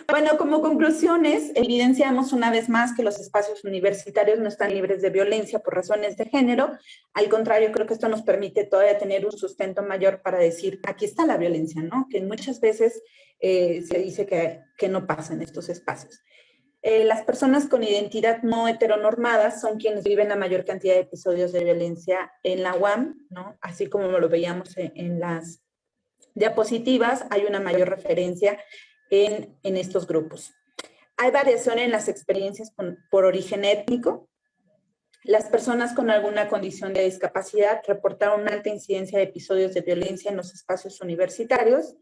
Bueno, como conclusiones, evidenciamos una vez más que los espacios universitarios no están libres de violencia por razones de género. Al contrario, creo que esto nos permite todavía tener un sustento mayor para decir, aquí está la violencia, ¿no? Que muchas veces se dice que no pasa en estos espacios. Las personas con identidad no heteronormada son quienes viven la mayor cantidad de episodios de violencia en la UAM, ¿no? Así como lo veíamos en las diapositivas, hay una mayor referencia en estos grupos. Hay variación en las experiencias por origen étnico. Las personas con alguna condición de discapacidad reportaron una alta incidencia de episodios de violencia en los espacios universitarios.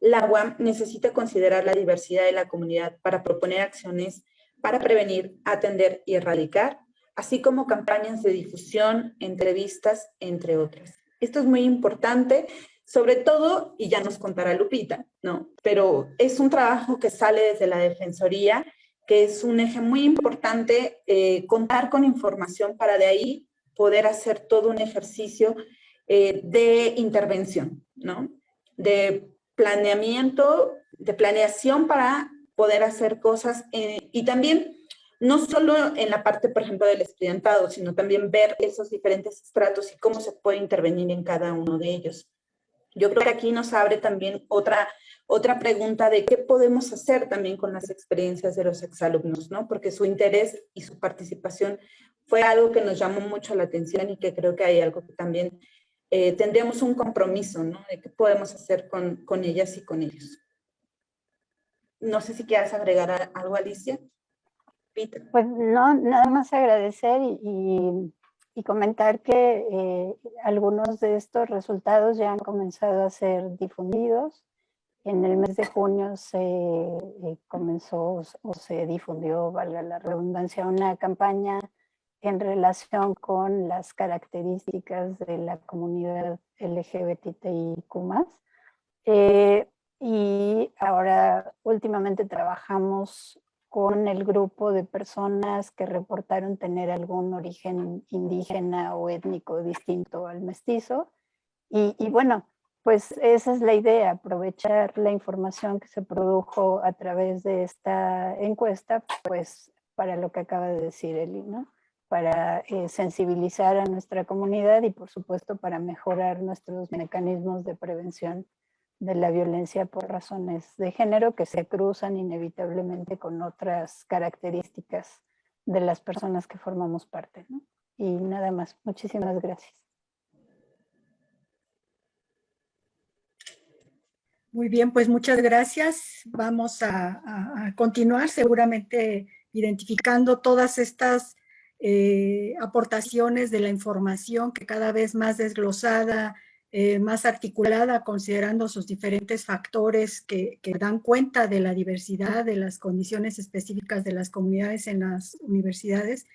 La UAM necesita considerar la diversidad de la comunidad para proponer acciones para prevenir, atender y erradicar, así como campañas de difusión, entrevistas, entre otras. Esto es muy importante, sobre todo, y ya nos contará Lupita, ¿no? Pero es un trabajo que sale desde la Defensoría, que es un eje muy importante, contar con información para de ahí poder hacer todo un ejercicio de intervención, ¿no? De planeamiento, de planeación para poder hacer cosas y también no solo en la parte, por ejemplo, del estudiantado, sino también ver esos diferentes estratos y cómo se puede intervenir en cada uno de ellos. Yo creo que aquí nos abre también otra pregunta de qué podemos hacer también con las experiencias de los exalumnos, ¿no? Porque su interés y su participación fue algo que nos llamó mucho la atención y que creo que hay algo que también tendríamos un compromiso, ¿no? De qué podemos hacer con ellas y con ellos. No sé si quieras agregar algo, Alicia. Peter. Pues no, nada más agradecer y comentar que algunos de estos resultados ya han comenzado a ser difundidos. En el mes de junio se comenzó o se difundió, valga la redundancia, una campaña en relación con las características de la comunidad LGBTIQ+. Y ahora últimamente trabajamos con el grupo de personas que reportaron tener algún origen indígena o étnico distinto al mestizo. Y bueno, pues esa es la idea, aprovechar la información que se produjo a través de esta encuesta, pues para lo que acaba de decir Eli, ¿no? Para sensibilizar a nuestra comunidad y por supuesto para mejorar nuestros mecanismos de prevención de la violencia por razones de género que se cruzan inevitablemente con otras características de las personas que formamos parte, ¿no? Y nada más, muchísimas gracias. Muy bien, pues muchas gracias. Vamos a continuar seguramente identificando todas estas aportaciones de la información que cada vez más desglosada, más articulada, considerando sus diferentes factores que dan cuenta de la diversidad, de las condiciones específicas de las comunidades en las universidades,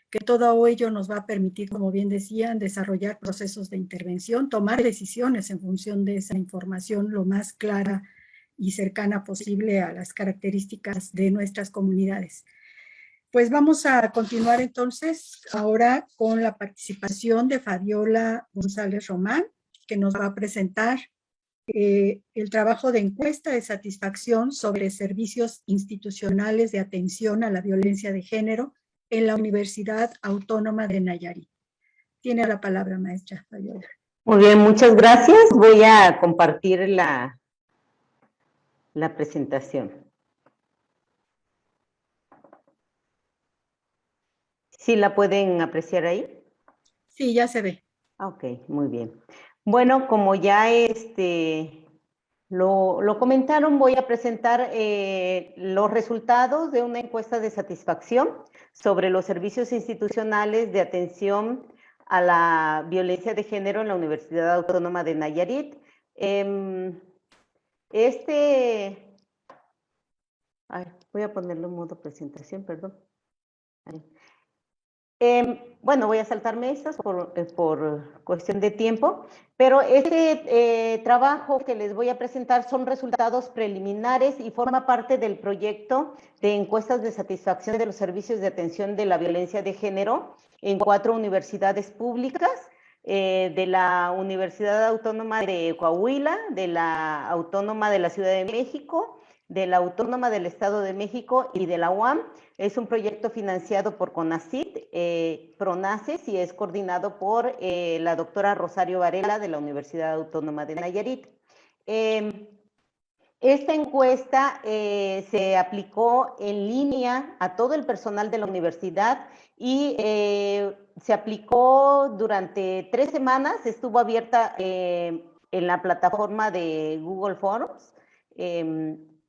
que todo ello nos va a permitir, como bien decían, desarrollar procesos de intervención, tomar decisiones en función de esa información lo más clara y cercana posible a las características de nuestras comunidades. Pues vamos a continuar entonces ahora con la participación de Fabiola González Román, que nos va a presentar el trabajo de encuesta de satisfacción sobre servicios institucionales de atención a la violencia de género en la Universidad Autónoma de Nayarit. Tiene la palabra, maestra Fabiola. Muy bien, muchas gracias. Voy a compartir la presentación. ¿Sí la pueden apreciar ahí? Sí, ya se ve. Ok, muy bien. Bueno, como ya lo comentaron, voy a presentar los resultados de una encuesta de satisfacción sobre los servicios institucionales de atención a la violencia de género en la Universidad Autónoma de Nayarit. Voy a ponerlo en modo presentación, perdón. Bueno, voy a saltarme estas por cuestión de tiempo, pero este trabajo que les voy a presentar son resultados preliminares y forma parte del proyecto de encuestas de satisfacción de los servicios de atención de la violencia de género en 4 universidades públicas, de la Universidad Autónoma de Coahuila, de la Autónoma de la Ciudad de México, de la Autónoma del Estado de México y de la UAM. Es un proyecto financiado por CONACYT, PRONACES, y es coordinado por la doctora Rosario Varela de la Universidad Autónoma de Nayarit. Esta encuesta se aplicó en línea a todo el personal de la universidad y se aplicó durante 3 semanas, estuvo abierta en la plataforma de Google Forms,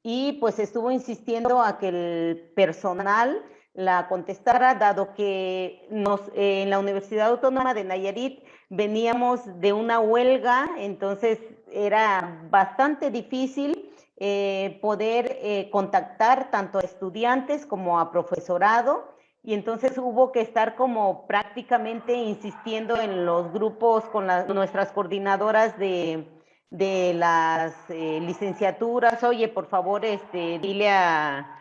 y pues estuvo insistiendo a que el personal la contestara, dado que en la Universidad Autónoma de Nayarit veníamos de una huelga, entonces era bastante difícil poder contactar tanto a estudiantes como a profesorado, y entonces hubo que estar como prácticamente insistiendo en los grupos con nuestras coordinadoras de las licenciaturas. Oye, por favor, dile a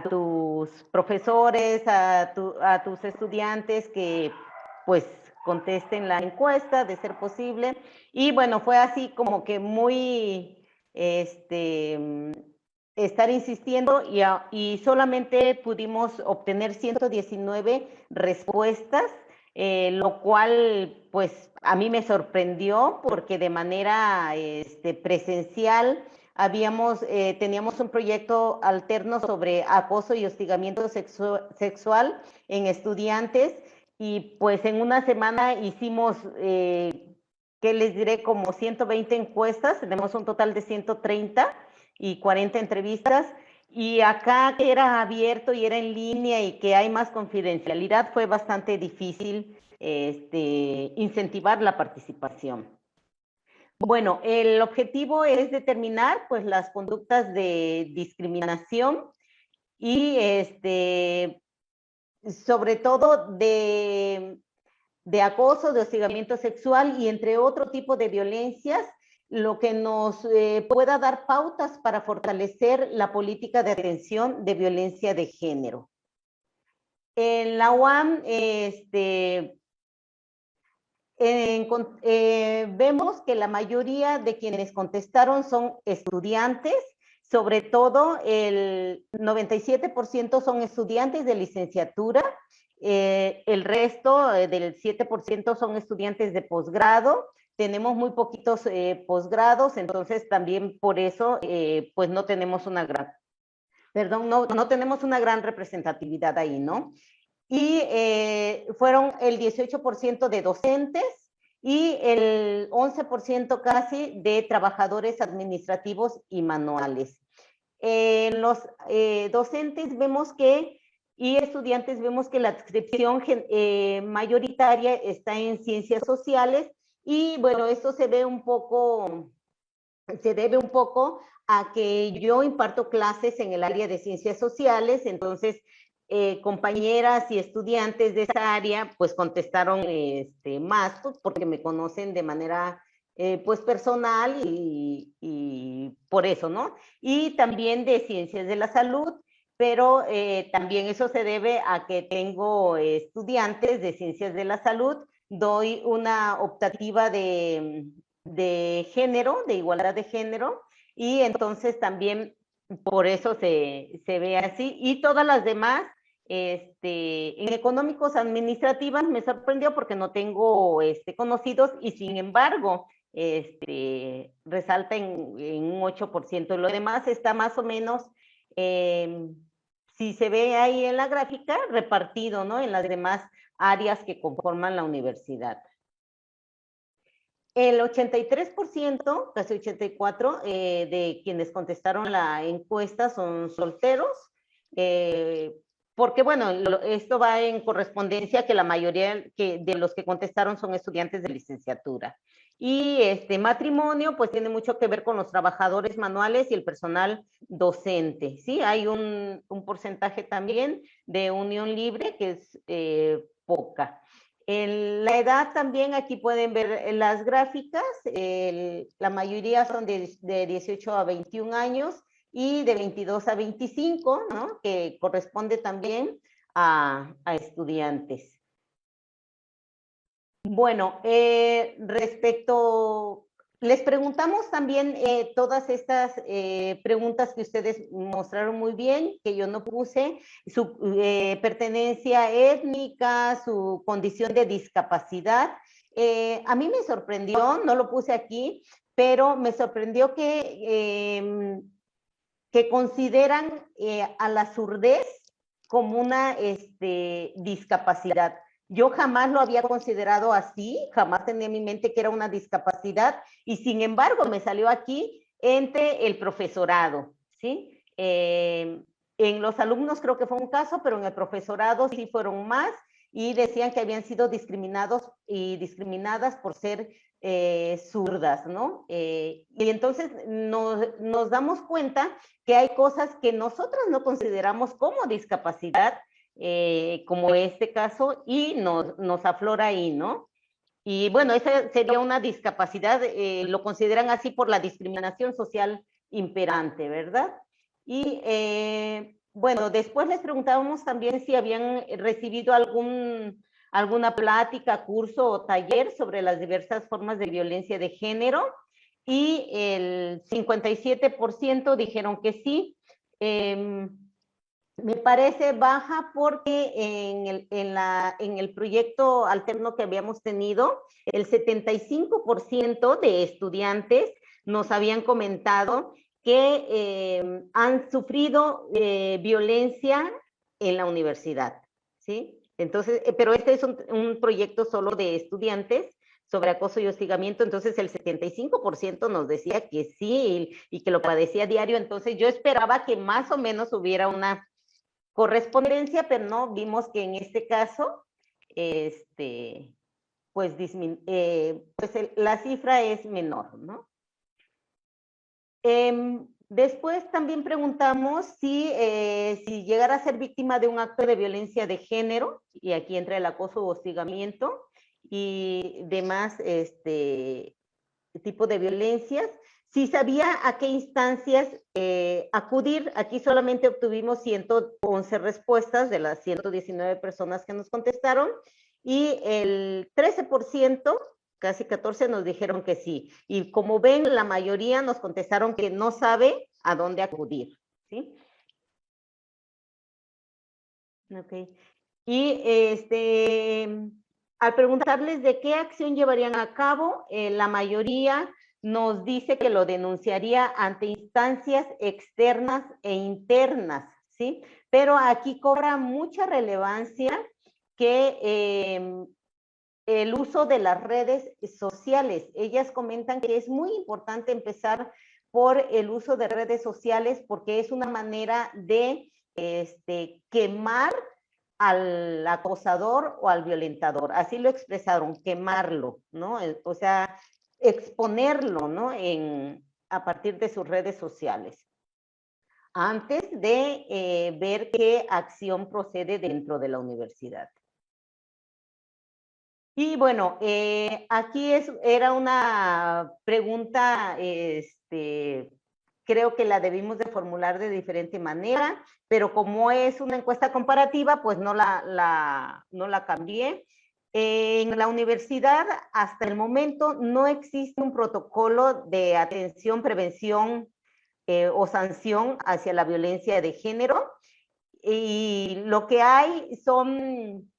tus profesores, a tus estudiantes que pues contesten la encuesta de ser posible. Y bueno, fue así como que muy estar insistiendo, y solamente pudimos obtener 119 respuestas, lo cual pues a mí me sorprendió, porque de manera presencial teníamos un proyecto alterno sobre acoso y hostigamiento sexual en estudiantes, y pues en una semana hicimos, ¿qué les diré? Como 120 encuestas, tenemos un total de 130 y 40 entrevistas, y acá que era abierto y era en línea y que hay más confidencialidad, fue bastante difícil incentivar la participación. Bueno, el objetivo es determinar pues las conductas de discriminación y sobre todo de acoso, de hostigamiento sexual y entre otro tipo de violencias, lo que nos pueda dar pautas para fortalecer la política de atención de violencia de género. En la UAM vemos que la mayoría de quienes contestaron son estudiantes, sobre todo el 97% son estudiantes de licenciatura, el resto del 7% son estudiantes de posgrado. Tenemos muy poquitos posgrados, entonces también por eso pues no tenemos una gran, no tenemos una gran representatividad ahí, ¿no? Y fueron el 18% de docentes y el 11% casi de trabajadores administrativos y manuales. Los docentes vemos que, y estudiantes vemos que la adscripción mayoritaria está en ciencias sociales, y bueno, esto se debe un poco a que yo imparto clases en el área de ciencias sociales, entonces compañeras y estudiantes de esa área, pues contestaron más, pues, porque me conocen de manera pues personal y por eso, ¿no? Y también de ciencias de la salud, pero también eso se debe a que tengo estudiantes de ciencias de la salud, doy una optativa de género, de igualdad de género, y entonces también por eso se ve así, y todas las demás, en económicos administrativas me sorprendió porque no tengo conocidos, y sin embargo, resalta en un 8%. Lo demás está más o menos, si se ve ahí en la gráfica, repartido, ¿no? En las demás áreas que conforman la universidad. El 83%, casi 84%, de quienes contestaron la encuesta son solteros, porque bueno, esto va en correspondencia que la mayoría de los que contestaron son estudiantes de licenciatura. Y matrimonio, pues tiene mucho que ver con los trabajadores manuales y el personal docente, ¿sí? Hay un porcentaje también de unión libre que es poca. La edad también, aquí pueden ver las gráficas, la mayoría son de 18 a 21 años y de 22 a 25, ¿no? Que corresponde también a estudiantes. Bueno, les preguntamos también todas estas preguntas que ustedes mostraron muy bien, que yo no puse, su pertenencia étnica, su condición de discapacidad. A mí me sorprendió, no lo puse aquí, pero me sorprendió que consideran a la surdez como una discapacidad. Yo jamás lo había considerado así, jamás tenía en mi mente que era una discapacidad, y sin embargo me salió aquí entre el profesorado, ¿sí? En los alumnos creo que fue un caso, pero en el profesorado sí fueron más, y decían que habían sido discriminados y discriminadas por ser zurdas, ¿no? Y entonces nos damos cuenta que hay cosas que nosotros no consideramos como discapacidad, como este caso, y nos aflora ahí, ¿no? Y bueno, esa sería una discapacidad, lo consideran así por la discriminación social imperante, ¿verdad? Y bueno, después les preguntábamos también si habían recibido alguna plática, curso o taller sobre las diversas formas de violencia de género, y el 57% dijeron que sí. Me parece baja porque en el proyecto alterno que habíamos tenido, el 75% de estudiantes nos habían comentado que han sufrido violencia en la universidad, ¿sí? Entonces, pero este es un proyecto solo de estudiantes sobre acoso y hostigamiento, entonces el 75% nos decía que sí y que lo padecía diario. Entonces yo esperaba que más o menos hubiera una correspondencia, pero no, vimos que en este caso, pues la cifra es menor, ¿no? Después también preguntamos si llegara a ser víctima de un acto de violencia de género, y aquí entra el acoso o hostigamiento y demás tipo de violencias, si sabía a qué instancias acudir. Aquí solamente obtuvimos 111 respuestas de las 119 personas que nos contestaron, y el 13%, casi 14, nos dijeron que sí. Y como ven, la mayoría nos contestaron que no sabe a dónde acudir, ¿sí? Ok. Y al preguntarles de qué acción llevarían a cabo, la mayoría nos dice que lo denunciaría ante instancias externas e internas, ¿sí? Pero aquí cobra mucha relevancia que el uso de las redes sociales. Ellas comentan que es muy importante empezar por el uso de redes sociales porque es una manera de quemar al acosador o al violentador. Así lo expresaron, quemarlo, ¿no? O sea, exponerlo, ¿no? A partir de sus redes sociales. antes de ver qué acción procede dentro de la universidad. Y bueno, aquí era una pregunta, creo que la debimos de formular de diferente manera, pero como es una encuesta comparativa, pues no la cambié. En la universidad, hasta el momento, no existe un protocolo de atención, prevención o sanción hacia la violencia de género. Y lo que hay son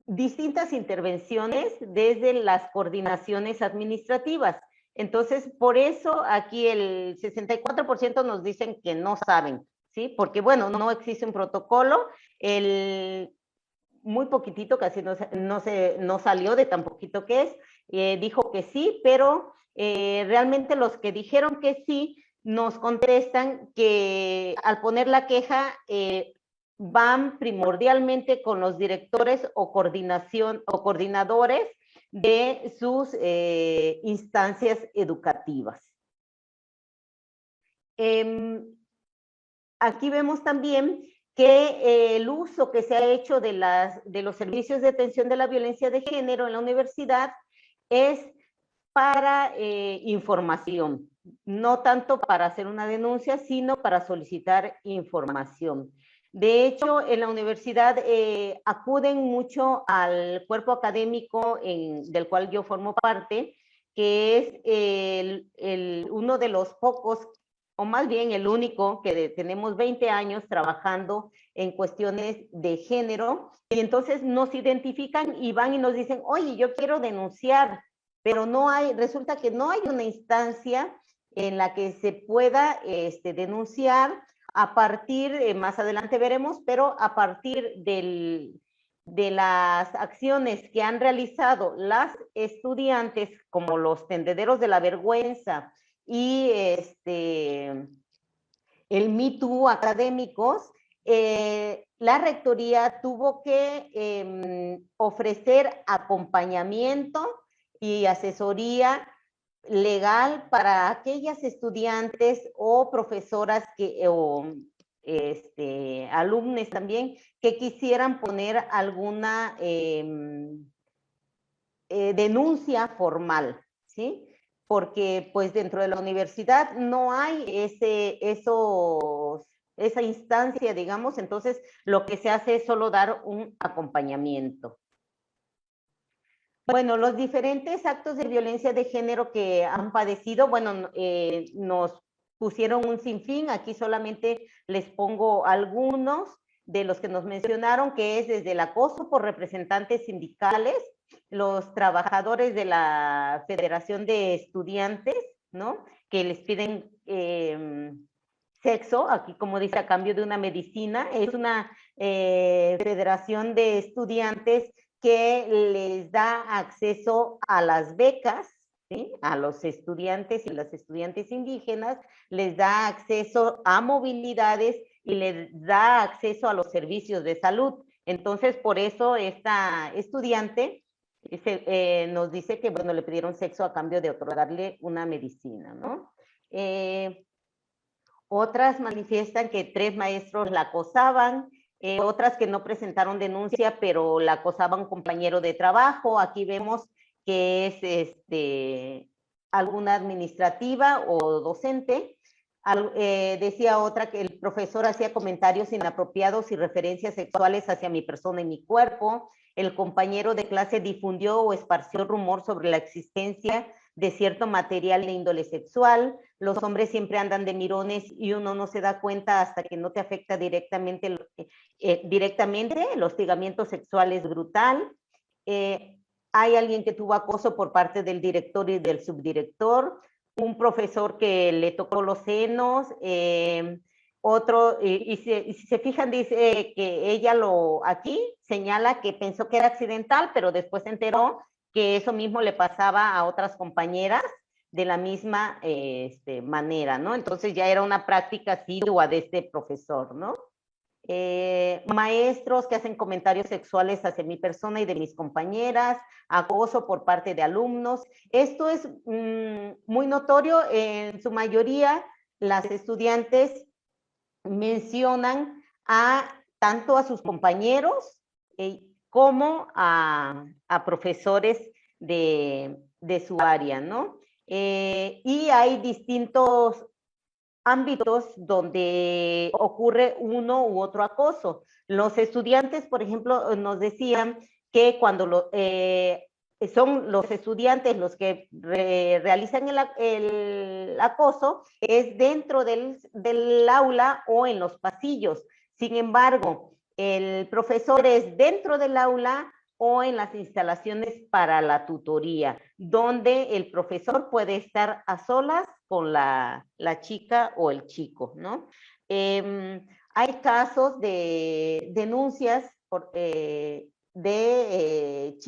distintas intervenciones desde las coordinaciones administrativas. Entonces, por eso aquí el 64% nos dicen que no saben, ¿sí? Porque, bueno, no existe un protocolo, muy poquitito, casi no salió de tan poquito que es, dijo que sí, pero realmente los que dijeron que sí nos contestan que al poner la queja van primordialmente con los directores o coordinadores de sus instancias educativas. Aquí vemos también que el uso que se ha hecho de los servicios de atención de la violencia de género en la universidad es para información, no tanto para hacer una denuncia, sino para solicitar información. De hecho, en la universidad acuden mucho al cuerpo académico del cual yo formo parte, que es uno de los pocos, o más bien el único, que tenemos 20 años trabajando en cuestiones de género, y entonces nos identifican y van y nos dicen, oye, yo quiero denunciar, pero resulta que no hay una instancia en la que se pueda denunciar a partir, más adelante veremos, pero a partir de las acciones que han realizado las estudiantes, como los tendederos de la vergüenza y el Me Too académicos, la rectoría tuvo que ofrecer acompañamiento y asesoría legal para aquellas estudiantes o profesoras o alumnos también que quisieran poner alguna denuncia formal, ¿sí? Porque pues dentro de la universidad no hay esa instancia, digamos, entonces lo que se hace es solo dar un acompañamiento. Bueno, los diferentes actos de violencia de género que han padecido, bueno, nos pusieron un sinfín, aquí solamente les pongo algunos de los que nos mencionaron, que es desde el acoso por representantes sindicales, los trabajadores de la Federación de Estudiantes, ¿no? Que les piden sexo, aquí como dice, a cambio de una medicina, es una federación de estudiantes que les da acceso a las becas, ¿sí? A los estudiantes y las estudiantes indígenas, les da acceso a movilidades y les da acceso a los servicios de salud. Entonces, por eso esta estudiante nos dice que, bueno, le pidieron sexo a cambio de otorgarle una medicina, ¿no? Otras manifiestan que 3 maestros la acosaban, otras que no presentaron denuncia, pero la acosaba un compañero de trabajo. Aquí vemos que es alguna administrativa o docente. Decía otra que el profesor hacía comentarios inapropiados y referencias sexuales hacia mi persona y mi cuerpo. El compañero de clase difundió o esparció rumor sobre la existencia de cierto material de índole sexual. Los hombres siempre andan de mirones y uno no se da cuenta hasta que no te afecta directamente. El hostigamiento sexual es brutal. Hay alguien que tuvo acoso por parte del director y del subdirector, un profesor que le tocó los senos, otro, y si se fijan, dice que ella aquí señala que pensó que era accidental, pero después se enteró que eso mismo le pasaba a otras compañeras de la misma manera, ¿no? Entonces ya era una práctica asidua de este profesor, ¿no? Maestros que hacen comentarios sexuales hacia mi persona y de mis compañeras, acoso por parte de alumnos. Esto es muy notorio, en su mayoría las estudiantes mencionan tanto a sus compañeros como a profesores de su área, ¿no? Y hay distintos ámbitos donde ocurre uno u otro acoso. Los estudiantes, por ejemplo, nos decían que cuando son los estudiantes los que realizan el acoso, es dentro del aula o en los pasillos. Sin embargo, el profesor es dentro del aula o en las instalaciones para la tutoría, donde el profesor puede estar a solas con la chica o el chico, ¿no? Hay casos de denuncias de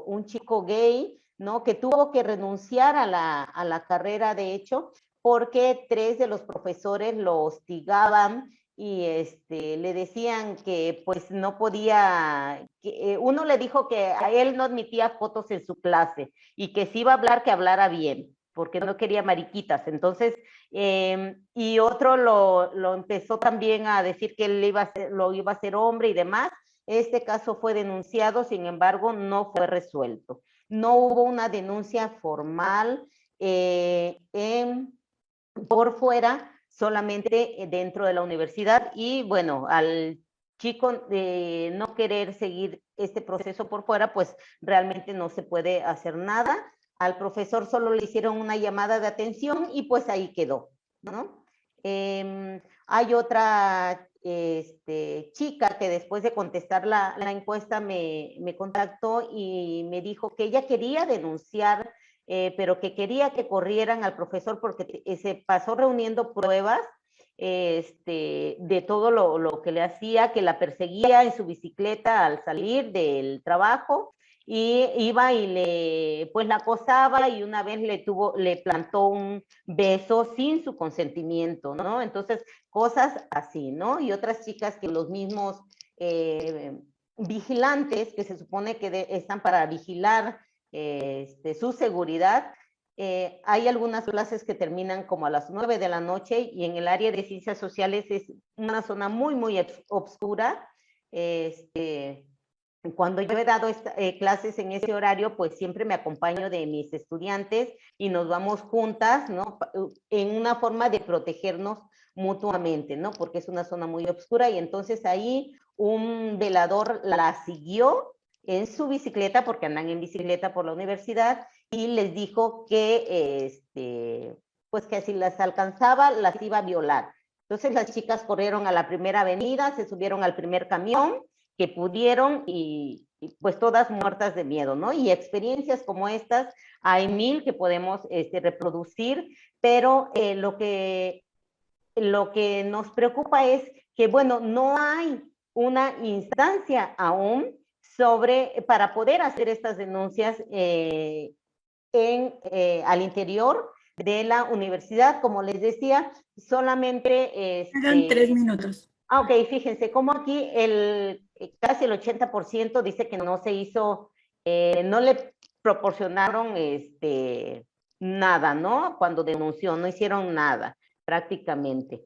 un chico gay, ¿no? Que tuvo que renunciar a la carrera, de hecho, porque 3 de los profesores lo hostigaban y le decían que pues no podía, uno le dijo que a él no admitía fotos en su clase y que si iba a hablar, que hablara bien, porque no quería mariquitas. Entonces, y otro lo empezó también a decir que él lo iba a hacer hombre y demás. Este caso fue denunciado, sin embargo, no fue resuelto. No hubo una denuncia formal por fuera, solamente dentro de la universidad. Y bueno, al chico de no querer seguir este proceso por fuera, pues realmente no se puede hacer nada. Al profesor solo le hicieron una llamada de atención y pues ahí quedó, ¿no? Hay otra chica que después de contestar la encuesta me contactó y me dijo que ella quería denunciar, pero que quería que corrieran al profesor porque se pasó reuniendo pruebas de todo lo que le hacía, que la perseguía en su bicicleta al salir del trabajo y iba y pues la acosaba y una vez le plantó un beso sin su consentimiento, ¿no? Entonces, cosas así, ¿no? Y otras chicas que los mismos vigilantes, que se supone que están para vigilar su seguridad, hay algunas clases que terminan como a las 9 de la noche y en el área de ciencias sociales es una zona muy, muy obscura. Cuando yo he dado clases en ese horario, pues siempre me acompaño de mis estudiantes y nos vamos juntas, ¿no? En una forma de protegernos mutuamente, ¿no? Porque es una zona muy oscura y entonces ahí un velador la siguió en su bicicleta, porque andan en bicicleta por la universidad, y les dijo que, pues que si las alcanzaba, las iba a violar. Entonces las chicas corrieron a la primera avenida, se subieron al primer camión que pudieron y pues todas muertas de miedo, ¿no? Y experiencias como estas, hay 1000 que podemos reproducir, pero lo que nos preocupa es que, bueno, no hay una instancia aún para poder hacer estas denuncias al interior de la universidad. Como les decía, solamente... Eran 3 minutos. Ok, fíjense, como aquí casi el 80% dice que no se hizo, no le proporcionaron nada, ¿no? Cuando denunció, no hicieron nada, prácticamente.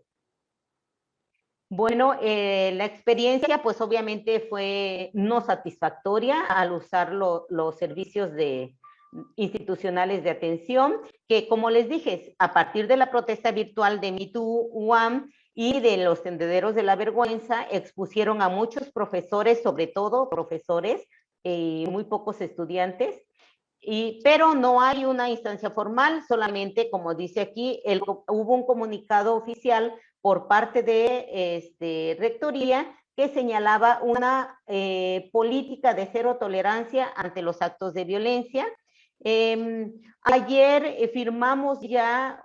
Bueno, la experiencia pues obviamente fue no satisfactoria al usar los servicios institucionales de atención, que como les dije, a partir de la protesta virtual de MeToo UAM y de los tendederos de la vergüenza, expusieron a muchos profesores, sobre todo profesores, muy pocos estudiantes, pero no hay una instancia formal, solamente, como dice aquí, hubo un comunicado oficial por parte de Rectoría que señalaba una política de cero tolerancia ante los actos de violencia. Ayer firmamos ya,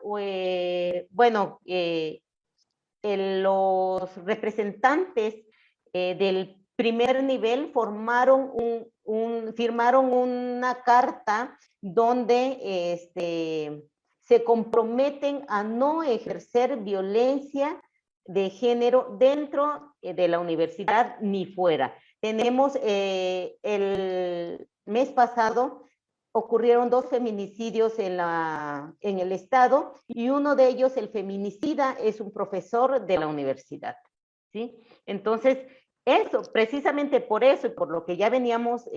bueno, los representantes del primer nivel firmaron una carta donde se comprometen a no ejercer violencia de género dentro de la universidad ni fuera. Tenemos el mes pasado ocurrieron 2 feminicidios en el estado, y uno de ellos, el feminicida, es un profesor de la universidad, ¿sí? Entonces, eso, precisamente por eso y por lo que ya veníamos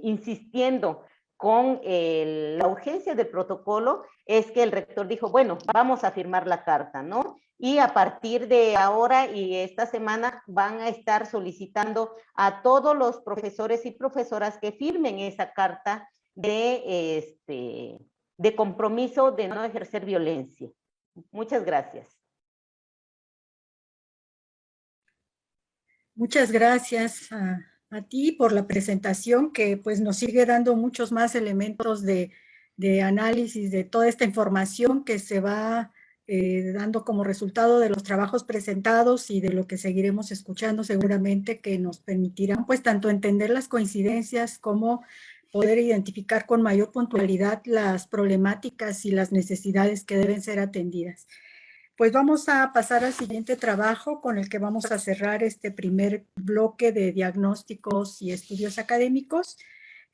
insistiendo con la urgencia del protocolo, es que el rector dijo, bueno, vamos a firmar la carta, ¿no? Y a partir de ahora y esta semana van a estar solicitando a todos los profesores y profesoras que firmen esa carta de compromiso de no ejercer violencia. Muchas gracias. Muchas gracias a ti por la presentación, que pues nos sigue dando muchos más elementos de análisis de toda esta información que se va dando como resultado de los trabajos presentados y de lo que seguiremos escuchando seguramente, que nos permitirán pues tanto entender las coincidencias como poder identificar con mayor puntualidad las problemáticas y las necesidades que deben ser atendidas. Pues vamos a pasar al siguiente trabajo con el que vamos a cerrar este primer bloque de diagnósticos y estudios académicos,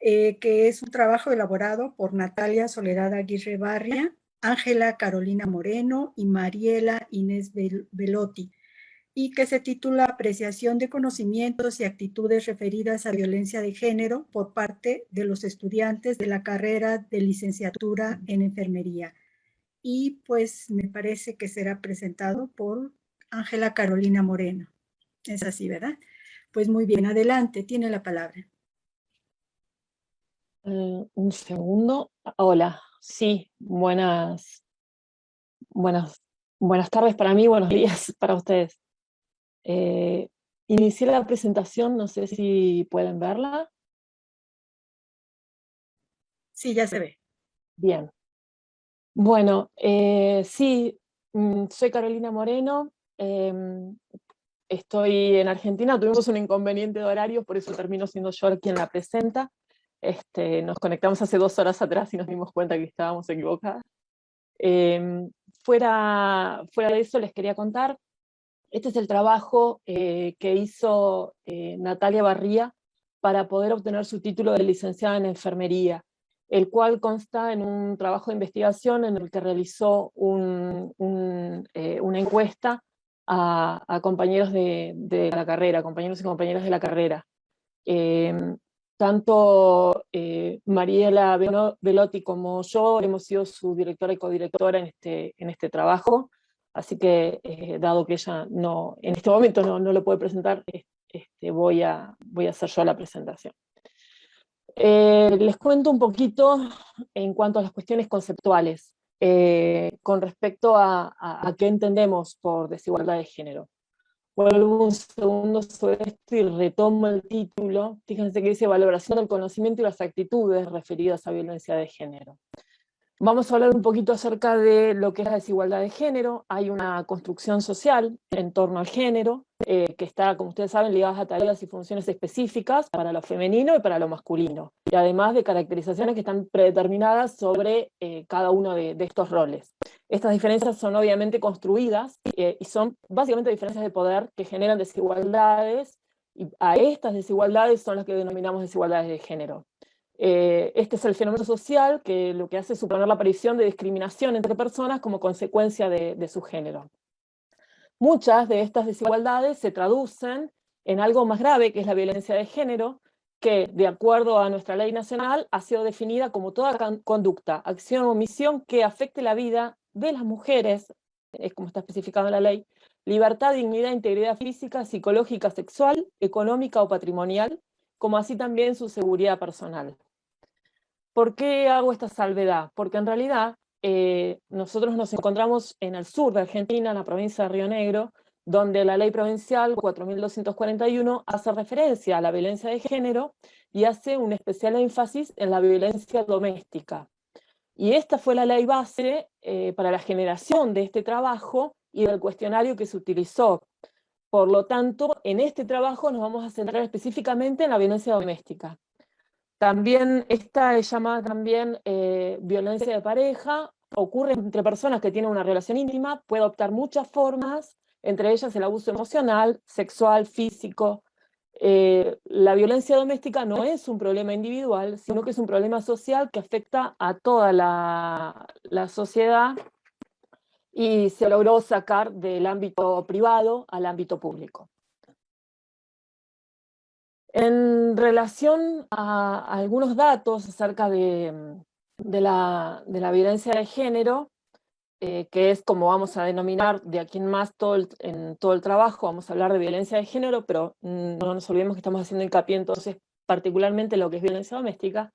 que es un trabajo elaborado por Natalia Soledad Aguirre Barria, Ángela Carolina Moreno y Mariela Inés Velotti, y que se titula Apreciación de conocimientos y actitudes referidas a violencia de género por parte de los estudiantes de la carrera de licenciatura en enfermería. Y pues me parece que será presentado por Ángela Carolina Moreno. Es así, ¿verdad? Pues muy bien, adelante, tiene la palabra. Un segundo. Hola, sí, buenas tardes para mí, buenos días para ustedes. Inicié la presentación, no sé si pueden verla. Sí, ya se ve. Bien. Bueno, sí, soy Carolina Moreno, estoy en Argentina, tuvimos un inconveniente de horario, por eso termino siendo yo quien la presenta. Nos conectamos hace 2 horas atrás y nos dimos cuenta que estábamos equivocadas. Fuera de eso les quería contar, este es el trabajo que hizo Natalia Barría para poder obtener su título de licenciada en enfermería, el cual consta en un trabajo de investigación en el que realizó una encuesta a compañeros de la carrera, compañeros y compañeras de la carrera. Tanto Mariela Velotti como yo hemos sido su directora y codirectora en este trabajo, así que dado que ella en este momento no lo puede presentar, voy a hacer yo la presentación. Les cuento un poquito en cuanto a las cuestiones conceptuales, con respecto a qué entendemos por desigualdad de género. Vuelvo un segundo sobre esto y retomo el título. Fíjense que dice valoración del conocimiento y las actitudes referidas a violencia de género. Vamos a hablar un poquito acerca de lo que es la desigualdad de género. Hay una construcción social en torno al género, que está, como ustedes saben, ligada a tareas y funciones específicas para lo femenino y para lo masculino, y además de caracterizaciones que están predeterminadas sobre cada uno de estos roles. Estas diferencias son obviamente construidas y son básicamente diferencias de poder que generan desigualdades, y a estas desigualdades son las que denominamos desigualdades de género. Este es el fenómeno social que lo que hace es suponer la aparición de discriminación entre personas como consecuencia de su género. Muchas de estas desigualdades se traducen en algo más grave, que es la violencia de género, que, de acuerdo a nuestra ley nacional, ha sido definida como toda conducta, acción o omisión que afecte la vida de las mujeres, es como está especificado en la ley, libertad, dignidad, integridad física, psicológica, sexual, económica o patrimonial, como así también su seguridad personal. ¿Por qué hago esta salvedad? Porque en realidad nosotros nos encontramos en el sur de Argentina, en la provincia de Río Negro, donde la ley provincial 4241 hace referencia a la violencia de género y hace un especial énfasis en la violencia doméstica. Y esta fue la ley base para la generación de este trabajo y del cuestionario que se utilizó. Por lo tanto, en este trabajo nos vamos a centrar específicamente en la violencia doméstica. También esta es llamada también violencia de pareja, ocurre entre personas que tienen una relación íntima, puede adoptar muchas formas, entre ellas el abuso emocional, sexual, físico, La violencia doméstica no es un problema individual, sino que es un problema social que afecta a toda la sociedad y se logró sacar del ámbito privado al ámbito público. En relación a algunos datos acerca de la violencia de género, que es como vamos a denominar de aquí en más en todo el trabajo, vamos a hablar de violencia de género, pero no nos olvidemos que estamos haciendo hincapié entonces particularmente en lo que es violencia doméstica.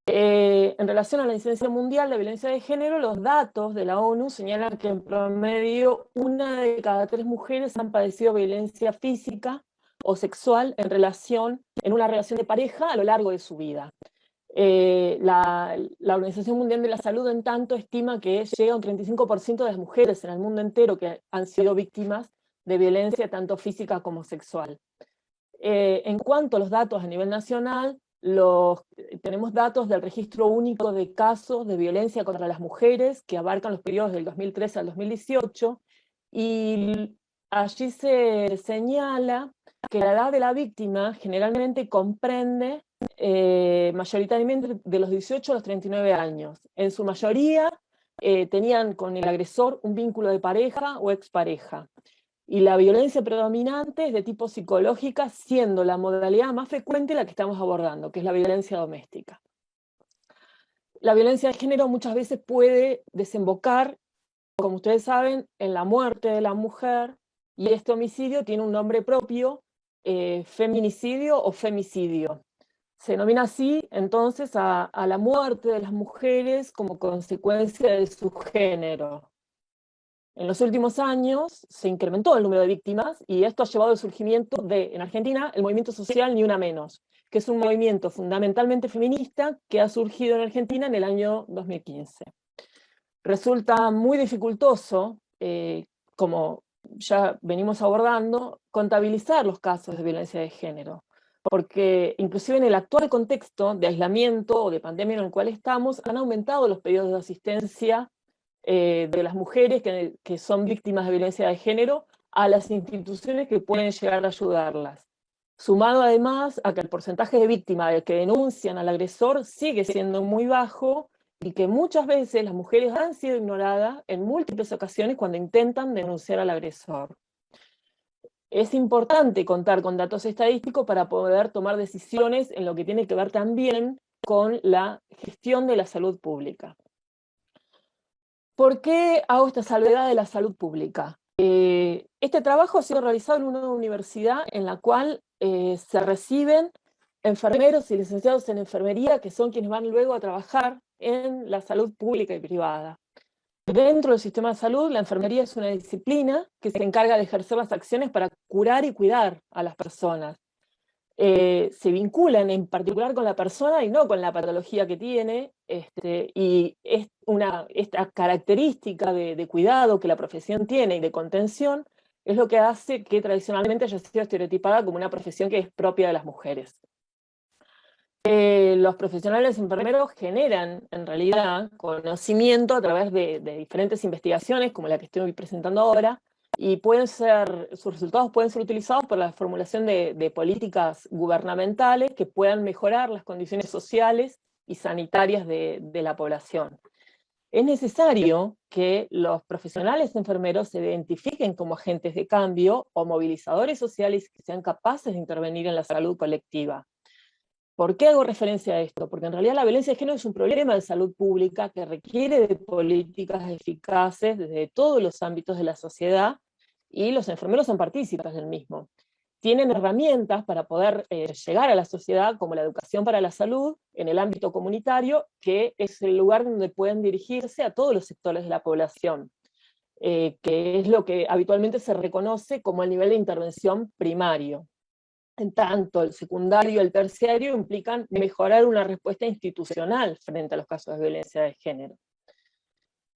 En relación a la incidencia mundial de violencia de género, los datos de la ONU señalan que en promedio 1 de cada 3 mujeres han padecido violencia física o sexual en una relación de pareja a lo largo de su vida. La Organización Mundial de la Salud, en tanto, estima que llega un 35% de las mujeres en el mundo entero que han sido víctimas de violencia tanto física como sexual. En cuanto a los datos a nivel nacional, tenemos datos del Registro Único de Casos de Violencia contra las Mujeres, que abarcan los periodos del 2013 al 2018, y allí se señala que la edad de la víctima generalmente comprende mayoritariamente de los 18 a los 39 años. En su mayoría tenían con el agresor un vínculo de pareja o expareja. Y la violencia predominante es de tipo psicológica, siendo la modalidad más frecuente la que estamos abordando, que es la violencia doméstica. La violencia de género muchas veces puede desembocar, como ustedes saben, en la muerte de la mujer, y este homicidio tiene un nombre propio, feminicidio o femicidio. Se denomina así, entonces, a la muerte de las mujeres como consecuencia de su género. En los últimos años se incrementó el número de víctimas y esto ha llevado al surgimiento en Argentina, el movimiento social Ni Una Menos, que es un movimiento fundamentalmente feminista que ha surgido en Argentina en el año 2015. Resulta muy dificultoso, como ya venimos abordando, contabilizar los casos de violencia de género, porque inclusive en el actual contexto de aislamiento o de pandemia en el cual estamos, han aumentado los pedidos de asistencia de las mujeres que son víctimas de violencia de género a las instituciones que pueden llegar a ayudarlas. Sumado además a que el porcentaje de víctimas que denuncian al agresor sigue siendo muy bajo y que muchas veces las mujeres han sido ignoradas en múltiples ocasiones cuando intentan denunciar al agresor. Es importante contar con datos estadísticos para poder tomar decisiones en lo que tiene que ver también con la gestión de la salud pública. ¿Por qué hago esta salvedad de la salud pública? Este trabajo ha sido realizado en una universidad en la cual se reciben enfermeros y licenciados en enfermería, que son quienes van luego a trabajar en la salud pública y privada. Dentro del sistema de salud, la enfermería es una disciplina que se encarga de ejercer las acciones para curar y cuidar a las personas. Se vinculan en particular con la persona y no con la patología que tiene, y esta característica de cuidado que la profesión tiene y de contención es lo que hace que tradicionalmente haya sido estereotipada como una profesión que es propia de las mujeres. Los profesionales enfermeros generan en realidad conocimiento a través de diferentes investigaciones como la que estoy presentando ahora, y sus resultados pueden ser utilizados para la formulación de políticas gubernamentales que puedan mejorar las condiciones sociales y sanitarias de la población. Es necesario que los profesionales enfermeros se identifiquen como agentes de cambio o movilizadores sociales que sean capaces de intervenir en la salud colectiva. ¿Por qué hago referencia a esto? Porque en realidad la violencia de género es un problema de salud pública que requiere de políticas eficaces desde todos los ámbitos de la sociedad, y los enfermeros son partícipes del mismo. Tienen herramientas para poder llegar a la sociedad, como la educación para la salud, en el ámbito comunitario, que es el lugar donde pueden dirigirse a todos los sectores de la población, que es lo que habitualmente se reconoce como el nivel de intervención primario. En tanto, el secundario y el terciario implican mejorar una respuesta institucional frente a los casos de violencia de género.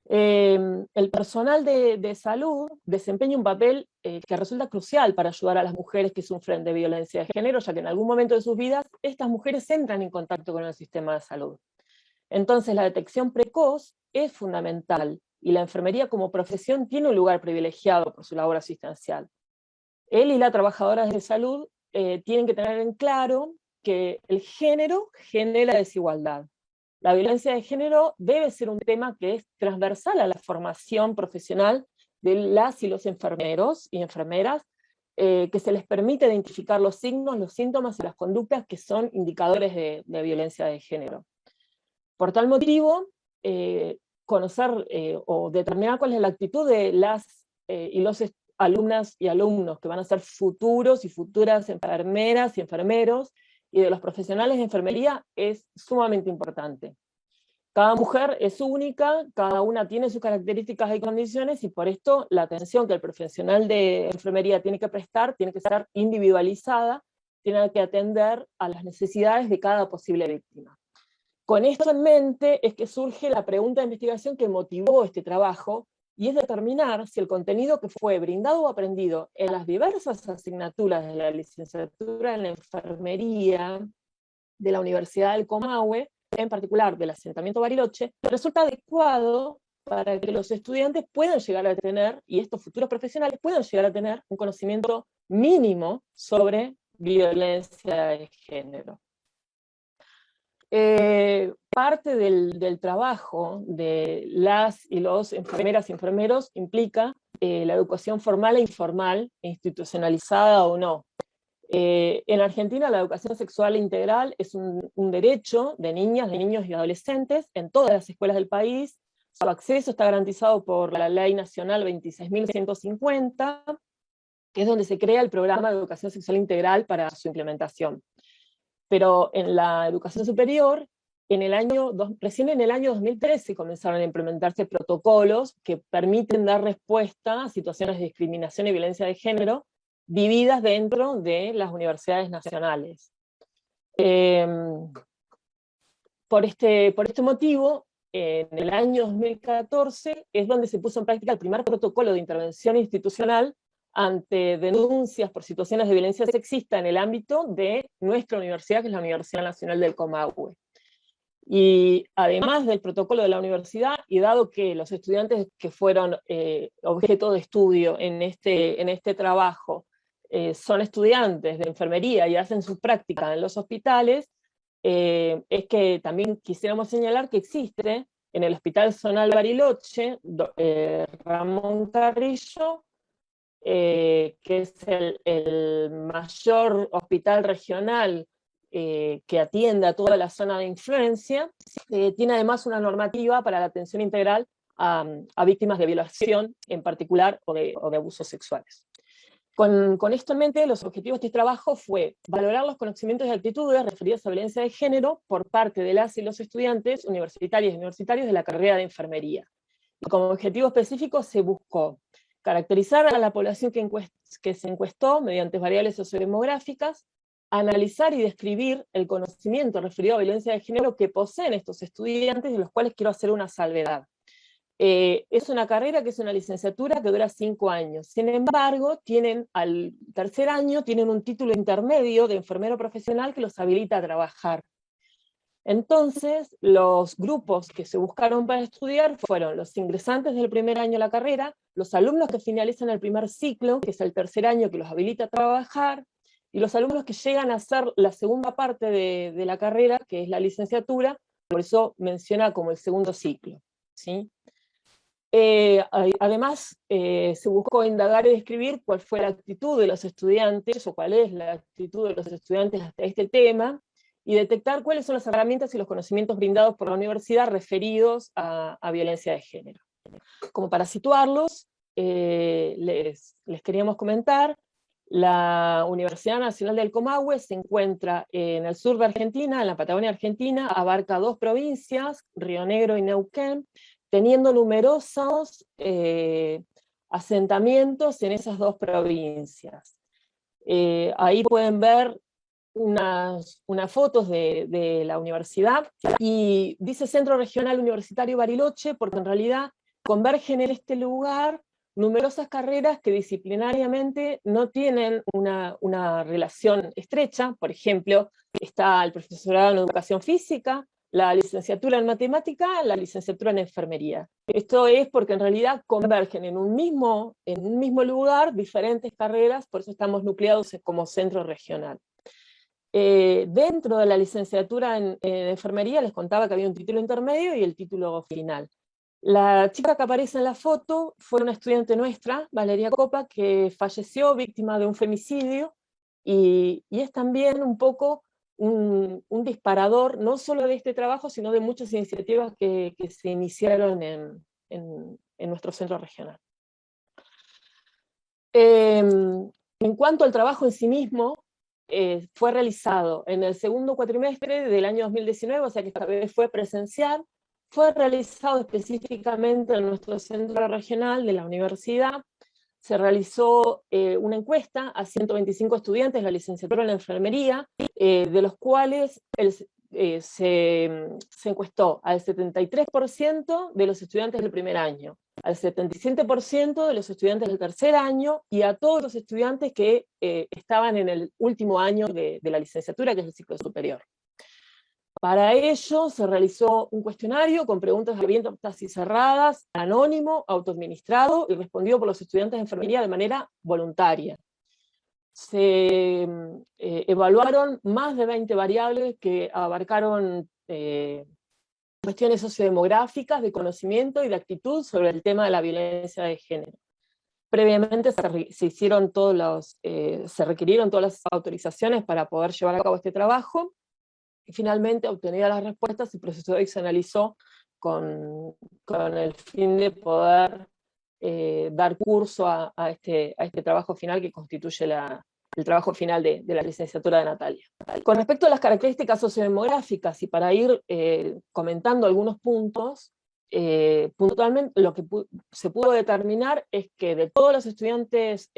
El personal de salud desempeña un papel que resulta crucial para ayudar a las mujeres que sufren de violencia de género, ya que en algún momento de sus vidas estas mujeres entran en contacto con el sistema de salud. Entonces la detección precoz es fundamental, y la enfermería como profesión tiene un lugar privilegiado por su labor asistencial. Él y la trabajadora de salud tienen que tener en claro que el género genera desigualdad. La violencia de género debe ser un tema que es transversal a la formación profesional de las y los enfermeros y enfermeras, que se les permite identificar los signos, los síntomas y las conductas que son indicadores de violencia de género. Por tal motivo, conocer o determinar cuál es la actitud de las y los alumnas y alumnos que van a ser futuros y futuras enfermeras y enfermeros, y de los profesionales de enfermería es sumamente importante. Cada mujer es única, cada una tiene sus características y condiciones, y por esto la atención que el profesional de enfermería tiene que prestar tiene que ser individualizada, tiene que atender a las necesidades de cada posible víctima. Con esto en mente es que surge la pregunta de investigación que motivó este trabajo, y es determinar si el contenido que fue brindado o aprendido en las diversas asignaturas de la licenciatura en la enfermería de la Universidad del Comahue, en particular del asentamiento Bariloche, resulta adecuado para que los estudiantes puedan llegar a tener, y estos futuros profesionales puedan llegar a tener, un conocimiento mínimo sobre violencia de género. Parte del trabajo de las y los enfermeras y enfermeros implica la educación formal e informal, institucionalizada o no. En Argentina la educación sexual integral es un derecho de niñas, de niños y adolescentes en todas las escuelas del país. Su acceso está garantizado por la Ley Nacional 26.150, que es donde se crea el programa de educación sexual integral para su implementación. Pero en la educación superior, recién en el año 2013 comenzaron a implementarse protocolos que permiten dar respuesta a situaciones de discriminación y violencia de género vividas dentro de las universidades nacionales. Por este motivo, en el año 2014 es donde se puso en práctica el primer protocolo de intervención institucional ante denuncias por situaciones de violencia sexista en el ámbito de nuestra universidad, que es la Universidad Nacional del Comahue. Y además del protocolo de la universidad, y dado que los estudiantes que fueron objeto de estudio en este trabajo son estudiantes de enfermería y hacen su práctica en los hospitales, es que también quisiéramos señalar que existe en el Hospital Zonal Bariloche, Ramón Carrillo, que es el mayor hospital regional que atiende a toda la zona de influencia, tiene además una normativa para la atención integral a víctimas de violación en particular o de abusos sexuales. Con esto en mente, los objetivos de este trabajo fue valorar los conocimientos y actitudes referidas a violencia de género por parte de las y los estudiantes universitarios y universitarios de la carrera de enfermería. Y como objetivo específico se buscó caracterizar a la población que se encuestó mediante variables sociodemográficas, analizar y describir el conocimiento referido a violencia de género que poseen estos estudiantes, de los cuales quiero hacer una salvedad. Es una carrera que es una licenciatura que dura 5 años. Sin embargo, al tercer año tienen un título intermedio de enfermero profesional que los habilita a trabajar. Entonces, los grupos que se buscaron para estudiar fueron los ingresantes del primer año de la carrera, los alumnos que finalizan el primer ciclo, que es el tercer año que los habilita a trabajar, y los alumnos que llegan a hacer la segunda parte de la carrera, que es la licenciatura, por eso menciona como el segundo ciclo, ¿sí? Además, se buscó indagar y describir cuál fue la actitud de los estudiantes, o cuál es la actitud de los estudiantes hasta este tema, y detectar cuáles son las herramientas y los conocimientos brindados por la universidad referidos a violencia de género. Como para situarlos, les queríamos comentar, la Universidad Nacional del Comahue se encuentra en el sur de Argentina, en la Patagonia Argentina, abarca 2 provincias, Río Negro y Neuquén, teniendo numerosos asentamientos en esas 2 provincias. Ahí pueden ver unas fotos de la universidad, y dice Centro Regional Universitario Bariloche, porque en realidad convergen en este lugar numerosas carreras que disciplinariamente no tienen una relación estrecha. Por ejemplo, está el profesorado en educación física, la licenciatura en matemática, la licenciatura en enfermería. Esto es porque en realidad convergen en un mismo lugar diferentes carreras, por eso estamos nucleados como centro regional. Dentro de la licenciatura en enfermería les contaba que había un título intermedio y el título final. La chica que aparece en la foto fue una estudiante nuestra, Valeria Copa, que falleció víctima de un femicidio, y es también un poco un disparador, no solo de este trabajo, sino de muchas iniciativas que se iniciaron en nuestro centro regional. En cuanto al trabajo en sí mismo, fue realizado en el segundo cuatrimestre del año 2019, o sea que esta vez fue presencial. Fue realizado específicamente en nuestro centro regional de la universidad. Se realizó una encuesta a 125 estudiantes de la licenciatura en enfermería, de los cuales se encuestó al 73% de los estudiantes del primer año, al 77% de los estudiantes del tercer año y a todos los estudiantes que estaban en el último año de la licenciatura, que es el ciclo superior. Para ello se realizó un cuestionario con preguntas abiertas y cerradas, anónimo, autoadministrado y respondido por los estudiantes de enfermería de manera voluntaria. Se evaluaron más de 20 variables que abarcaron cuestiones sociodemográficas, de conocimiento y de actitud sobre el tema de la violencia de género. Previamente se requirieron todas las autorizaciones para poder llevar a cabo este trabajo, y finalmente, obtenidas las respuestas, el proceso de hoy se analizó con el fin de poder dar curso a este trabajo final que constituye el trabajo final de la licenciatura de Natalia. Con respecto a las características sociodemográficas, y para ir comentando algunos puntos, puntualmente lo que se pudo determinar es que de todos los estudiantes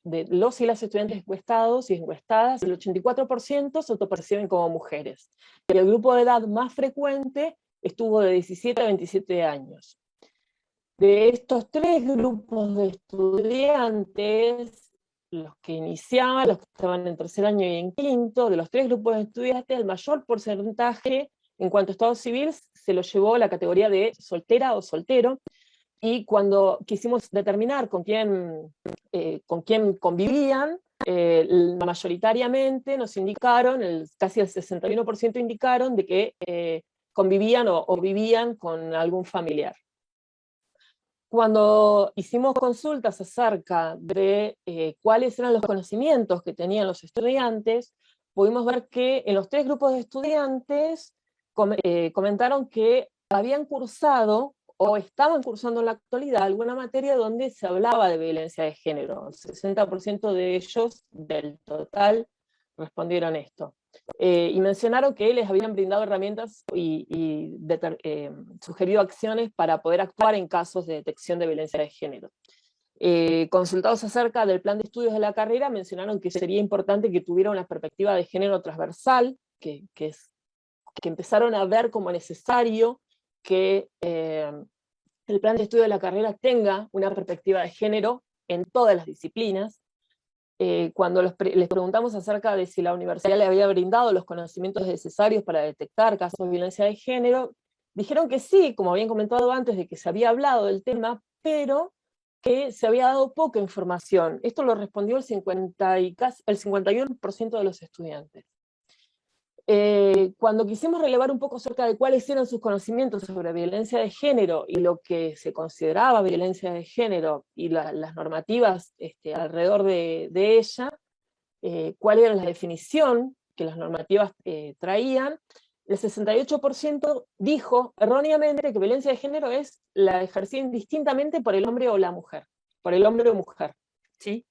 de los y las estudiantes encuestados y encuestadas, el 84% se autoperciben como mujeres. Y el grupo de edad más frecuente estuvo de 17 a 27 años. De estos tres grupos de estudiantes, los que iniciaban, los que estaban en tercer año y en quinto, de los tres grupos de estudiantes, el mayor porcentaje en cuanto a estado civil se lo llevó a la categoría de soltera o soltero, y cuando quisimos determinar con quién convivían, mayoritariamente nos indicaron, casi el 61% indicaron de que convivían o vivían con algún familiar. Cuando hicimos consultas acerca de cuáles eran los conocimientos que tenían los estudiantes, pudimos ver que en los tres grupos de estudiantes comentaron que habían cursado o estaban cursando en la actualidad alguna materia donde se hablaba de violencia de género. El 60% de ellos, del total, respondieron esto. Y mencionaron que les habían brindado herramientas y sugerido acciones para poder actuar en casos de detección de violencia de género. Consultados acerca del plan de estudios de la carrera, mencionaron que sería importante que tuviera una perspectiva de género transversal, que empezaron a ver como necesario que el plan de estudio de la carrera tenga una perspectiva de género en todas las disciplinas. Cuando les preguntamos acerca de si la universidad le había brindado los conocimientos necesarios para detectar casos de violencia de género, dijeron que sí, como habían comentado antes, de que se había hablado del tema, pero que se había dado poca información. Esto lo respondió el 51% de los estudiantes. Cuando quisimos relevar un poco acerca de cuáles eran sus conocimientos sobre violencia de género y lo que se consideraba violencia de género y las normativas alrededor de ella, cuál era la definición que las normativas traían, el 68% dijo erróneamente que violencia de género es la ejercida indistintamente por el hombre o la mujer, por el hombre o mujer, ¿sí?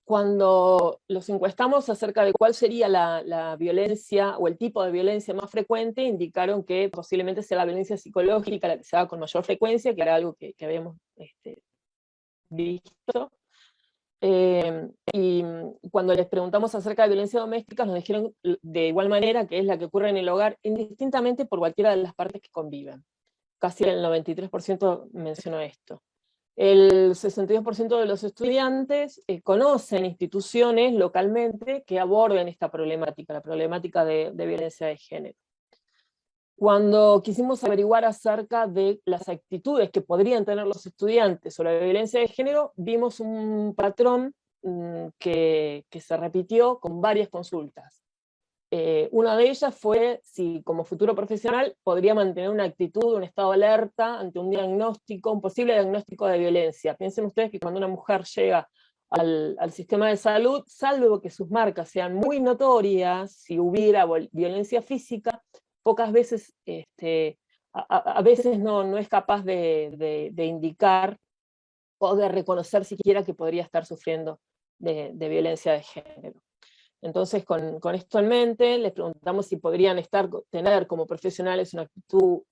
Cuando los encuestamos acerca de cuál sería la violencia o el tipo de violencia más frecuente, indicaron que posiblemente sea la violencia psicológica la que se da con mayor frecuencia, que era algo que habíamos visto. Y cuando les preguntamos acerca de violencia doméstica, nos dijeron de igual manera que es la que ocurre en el hogar, indistintamente por cualquiera de las partes que conviven. Casi el 93% mencionó esto. El 62% de los estudiantes conocen instituciones localmente que aborden esta problemática, la problemática de violencia de género. Cuando quisimos averiguar acerca de las actitudes que podrían tener los estudiantes sobre la violencia de género, vimos un patrón que se repitió con varias consultas. Una de ellas fue si como futuro profesional podría mantener una actitud, un estado de alerta ante un diagnóstico, un posible diagnóstico de violencia. Piensen ustedes que cuando una mujer llega al sistema de salud, salvo que sus marcas sean muy notorias, si hubiera violencia física, pocas veces, a veces no es capaz de indicar o de reconocer siquiera que podría estar sufriendo de violencia de género. Entonces, con esto en mente, les preguntamos si podrían tener como profesionales una actitud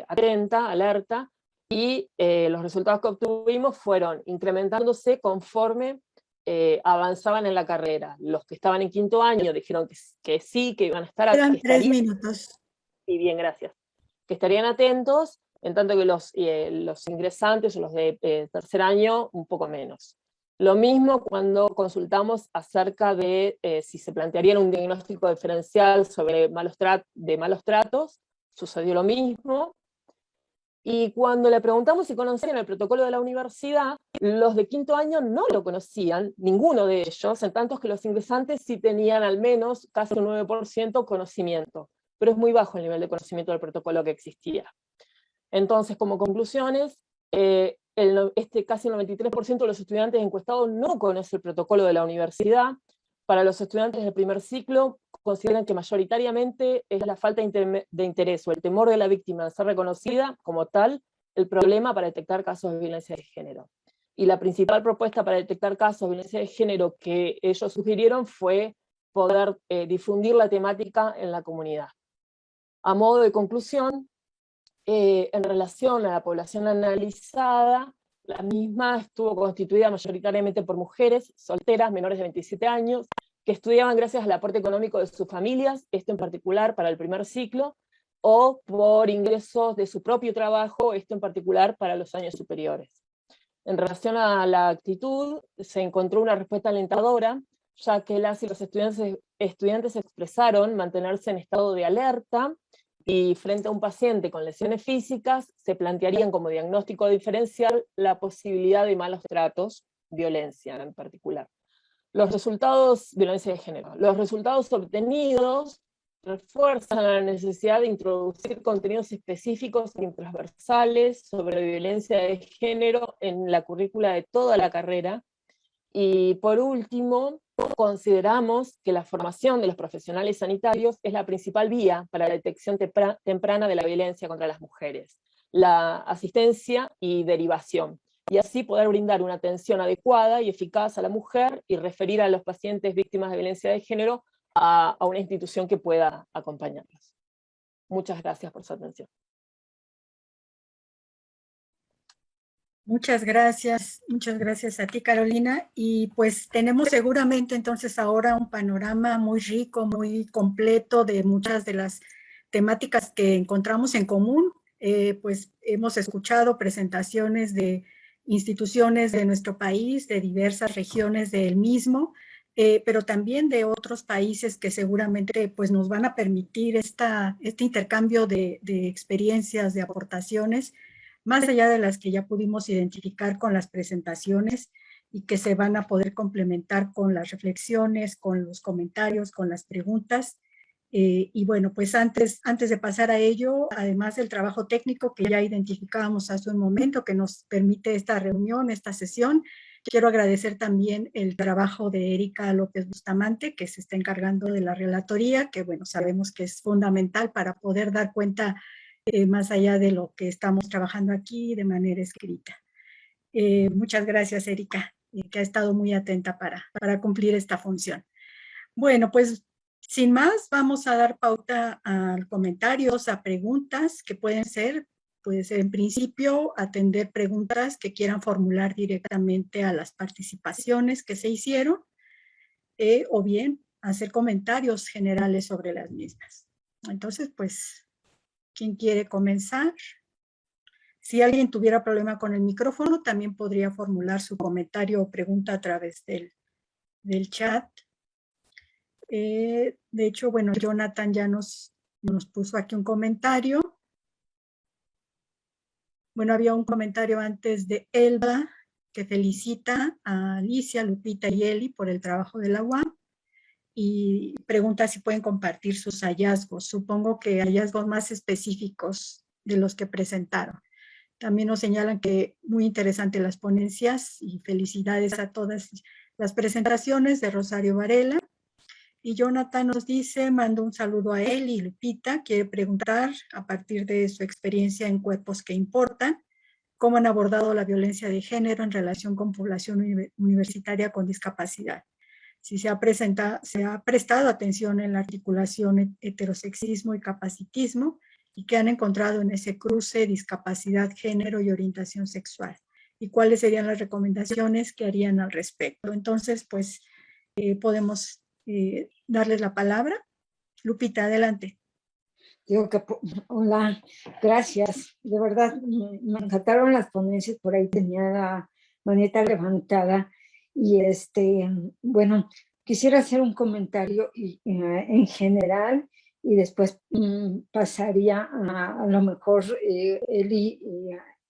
atenta, alerta, y los resultados que obtuvimos fueron incrementándose conforme avanzaban en la carrera. Los que estaban en quinto año dijeron que sí, que iban a estar Eran atentos. 3 minutos. Y bien, gracias. Que estarían atentos, en tanto que los ingresantes o los de tercer año, un poco menos. Lo mismo cuando consultamos acerca de si se plantearía un diagnóstico diferencial sobre malos tratos, sucedió lo mismo. Y cuando le preguntamos si conocían el protocolo de la universidad, los de quinto año no lo conocían, ninguno de ellos, en tanto que los ingresantes sí tenían al menos casi un 9% conocimiento, pero es muy bajo el nivel de conocimiento del protocolo que existía. Entonces, como conclusiones, casi el 93% de los estudiantes encuestados no conoce el protocolo de la universidad. Para los estudiantes del primer ciclo, consideran que mayoritariamente es la falta de interés o el temor de la víctima de ser reconocida como tal el problema para detectar casos de violencia de género. Y la principal propuesta para detectar casos de violencia de género que ellos sugirieron fue poder difundir la temática en la comunidad. A modo de conclusión, en relación a la población analizada, la misma estuvo constituida mayoritariamente por mujeres solteras menores de 27 años, que estudiaban gracias al aporte económico de sus familias, esto en particular para el primer ciclo, o por ingresos de su propio trabajo, esto en particular para los años superiores. En relación a la actitud, se encontró una respuesta alentadora, ya que las y los estudiantes expresaron mantenerse en estado de alerta, y frente a un paciente con lesiones físicas, se plantearían como diagnóstico diferencial la posibilidad de malos tratos, violencia en particular. Violencia de género. Los resultados obtenidos refuerzan la necesidad de introducir contenidos específicos y transversales sobre violencia de género en la currícula de toda la carrera. Y por último, consideramos que la formación de los profesionales sanitarios es la principal vía para la detección temprana de la violencia contra las mujeres, la asistencia y derivación, y así poder brindar una atención adecuada y eficaz a la mujer y referir a los pacientes víctimas de violencia de género a una institución que pueda acompañarlos. Muchas gracias por su atención. Muchas gracias a ti, Carolina. Y pues tenemos seguramente entonces ahora un panorama muy rico, muy completo de muchas de las temáticas que encontramos en común. Pues hemos escuchado presentaciones de instituciones de nuestro país, de diversas regiones del mismo, pero también de otros países que seguramente pues nos van a permitir este intercambio de experiencias, de aportaciones, más allá de las que ya pudimos identificar con las presentaciones y que se van a poder complementar con las reflexiones, con los comentarios, con las preguntas. Y bueno, pues antes de pasar a ello, además del trabajo técnico que ya identificábamos hace un momento, que nos permite esta reunión, esta sesión, quiero agradecer también el trabajo de Erika López Bustamante, que se está encargando de la relatoría, que bueno, sabemos que es fundamental para poder dar cuenta más allá de lo que estamos trabajando aquí de manera escrita. Muchas gracias, Erika, que ha estado muy atenta para cumplir esta función. Bueno, pues sin más, vamos a dar pauta a comentarios, a preguntas que puede ser en principio atender preguntas que quieran formular directamente a las participaciones que se hicieron, o bien hacer comentarios generales sobre las mismas. Entonces, pues, ¿quién quiere comenzar? Si alguien tuviera problema con el micrófono, también podría formular su comentario o pregunta a través del chat. De hecho, bueno, Jonathan ya nos puso aquí un comentario. Bueno, había un comentario antes de Elba, que felicita a Alicia, Lupita y Eli por el trabajo de la UAM y pregunta si pueden compartir sus hallazgos. Supongo que hallazgos más específicos de los que presentaron. También nos señalan que muy interesantes las ponencias y felicidades a todas las presentaciones de Rosario Varela. Y Jonathan nos dice, mando un saludo a él y Lupita, quiere preguntar a partir de su experiencia en Cuerpos que Importan, cómo han abordado la violencia de género en relación con población universitaria con discapacidad. Si se ha prestado atención en la articulación heterosexismo y capacitismo y qué han encontrado en ese cruce discapacidad, género y orientación sexual. Y cuáles serían las recomendaciones que harían al respecto. Entonces, pues, podemos darles la palabra. Lupita, adelante. Digo que, hola, gracias. De verdad, me encantaron las ponencias, por ahí tenía la manita levantada. Y bueno, quisiera hacer un comentario en general y después pasaría a lo mejor Eli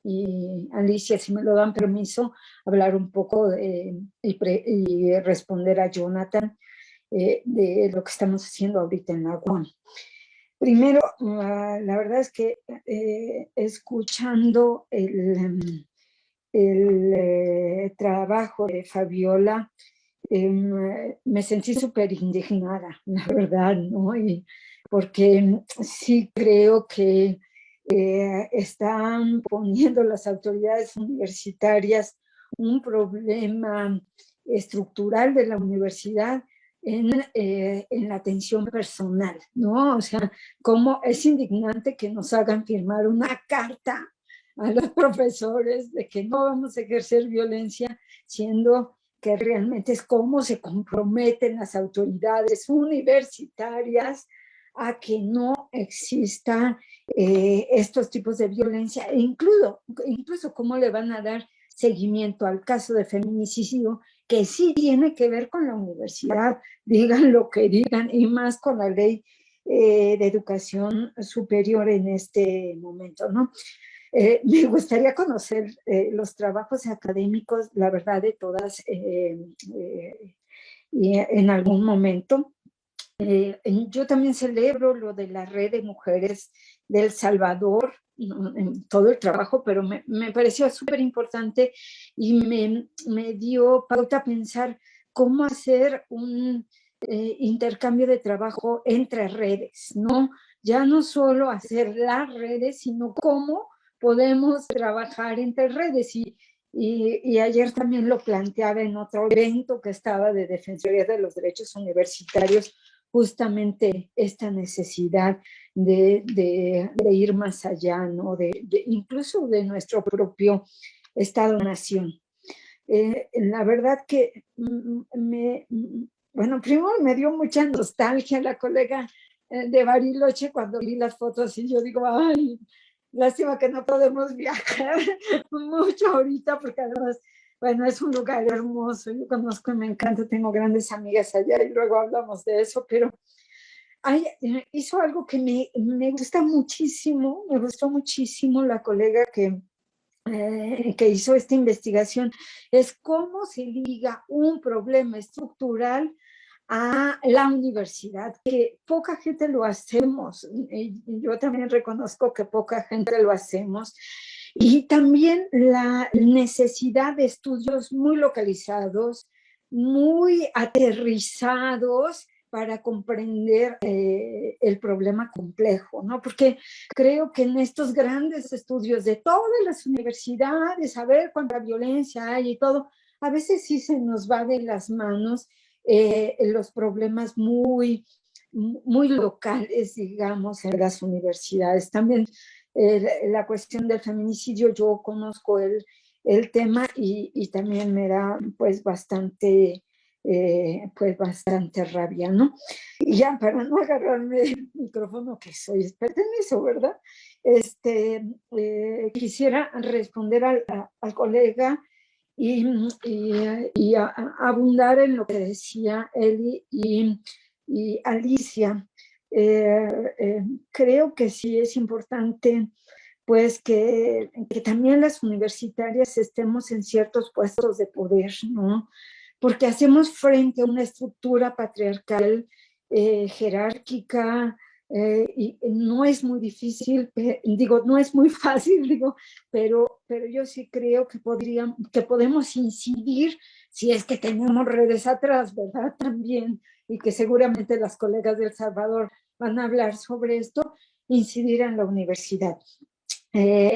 y Alicia, si me lo dan permiso, hablar un poco y responder a Jonathan de lo que estamos haciendo ahorita en la UAM. Primero, la verdad es que escuchando el trabajo de Fabiola, me sentí súper indignada, la verdad, ¿no? Porque sí creo que están poniendo las autoridades universitarias un problema estructural de la universidad en la atención personal, ¿no? O sea, cómo es indignante que nos hagan firmar una carta a los profesores de que no vamos a ejercer violencia, siendo que realmente es cómo se comprometen las autoridades universitarias a que no exista estos tipos de violencia, e incluso cómo le van a dar seguimiento al caso de feminicidio, que sí tiene que ver con la universidad, digan lo que digan, y más con la ley de educación superior en este momento, ¿no? Me gustaría conocer los trabajos académicos, la verdad, de todas y en algún momento. Yo también celebro lo de la red de mujeres de El Salvador, en todo el trabajo, pero me pareció súper importante y me dio pauta a pensar cómo hacer un intercambio de trabajo entre redes, ¿no? Ya no solo hacer las redes, sino cómo podemos trabajar entre redes. Y ayer también lo planteaba en otro evento que estaba de Defensoría de los Derechos Universitarios, justamente esta necesidad de ir más allá, ¿no? Incluso de nuestro propio Estado-nación. La verdad que bueno, primero me dio mucha nostalgia la colega de Bariloche cuando vi las fotos y yo digo, ay, lástima que no podemos viajar mucho ahorita porque además, bueno, es un lugar hermoso, yo conozco y me encanta, tengo grandes amigas allá y luego hablamos de eso, pero hizo algo que me gusta muchísimo, me gustó muchísimo la colega que hizo esta investigación, es cómo se liga un problema estructural a la universidad, que poca gente lo hacemos, yo también reconozco que poca gente lo hacemos, y también la necesidad de estudios muy localizados, muy aterrizados para comprender el problema complejo, ¿no? Porque creo que en estos grandes estudios de todas las universidades, a ver cuánta violencia hay y todo, a veces sí se nos va de las manos los problemas muy locales, digamos, en las universidades. También la cuestión del feminicidio, yo conozco el tema y también me da pues bastante pues bastante rabia, ¿no? Y ya para no agarrarme el micrófono, que soy experta en eso, ¿verdad? Quisiera responder al colega y abundar en lo que decía Eli y Alicia. Creo que sí es importante pues que también las universitarias estemos en ciertos puestos de poder, ¿no? Porque hacemos frente a una estructura patriarcal, jerárquica, y no es muy difícil, digo, no es muy fácil, digo, pero yo sí creo que podemos incidir, si es que tenemos redes atrás, ¿verdad? También, y que seguramente las colegas de El Salvador van a hablar sobre esto, incidir en la universidad.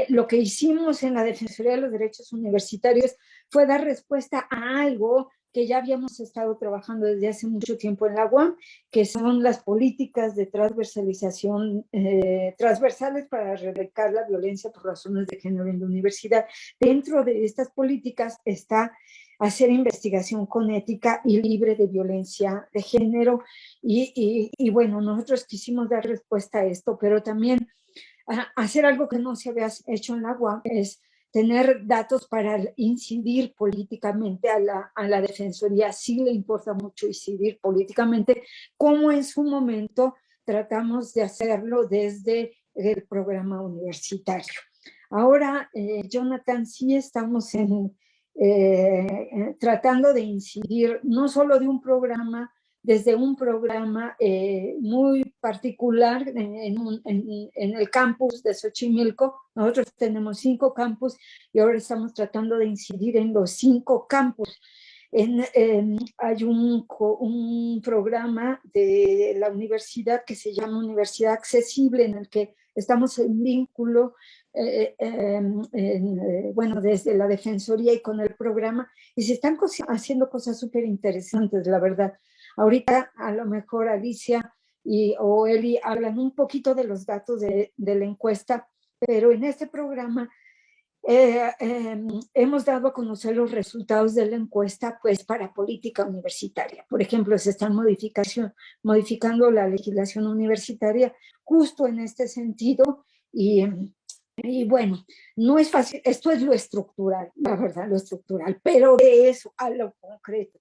Lo que hicimos en la Defensoría de los Derechos Universitarios fue dar respuesta a algo que ya habíamos estado trabajando desde hace mucho tiempo en la UAM, que son las políticas de transversalización, transversales para erradicar la violencia por razones de género en la universidad. Dentro de estas políticas está hacer investigación con ética y libre de violencia de género. Y bueno, nosotros quisimos dar respuesta a esto, pero también hacer algo que no se había hecho en la UAM es tener datos para incidir políticamente a la Defensoría. Sí le importa mucho incidir políticamente, como en su momento tratamos de hacerlo desde el programa universitario. Ahora, Jonathan, sí estamos tratando de incidir no solo de un programa, desde un programa muy particular en el campus de Xochimilco. Nosotros tenemos 5 campus y ahora estamos tratando de incidir en los 5 campus. Hay un programa de la universidad que se llama Universidad Accesible, en el que estamos en vínculo, bueno, desde la Defensoría y con el programa, y se están haciendo cosas súper interesantes, la verdad. Ahorita a lo mejor Alicia o Eli hablan un poquito de los datos de la encuesta, pero en este programa hemos dado a conocer los resultados de la encuesta pues para política universitaria. Por ejemplo, se están modificando la legislación universitaria justo en este sentido y bueno, no es fácil, esto es lo estructural, la verdad, lo estructural, pero de eso a lo concreto,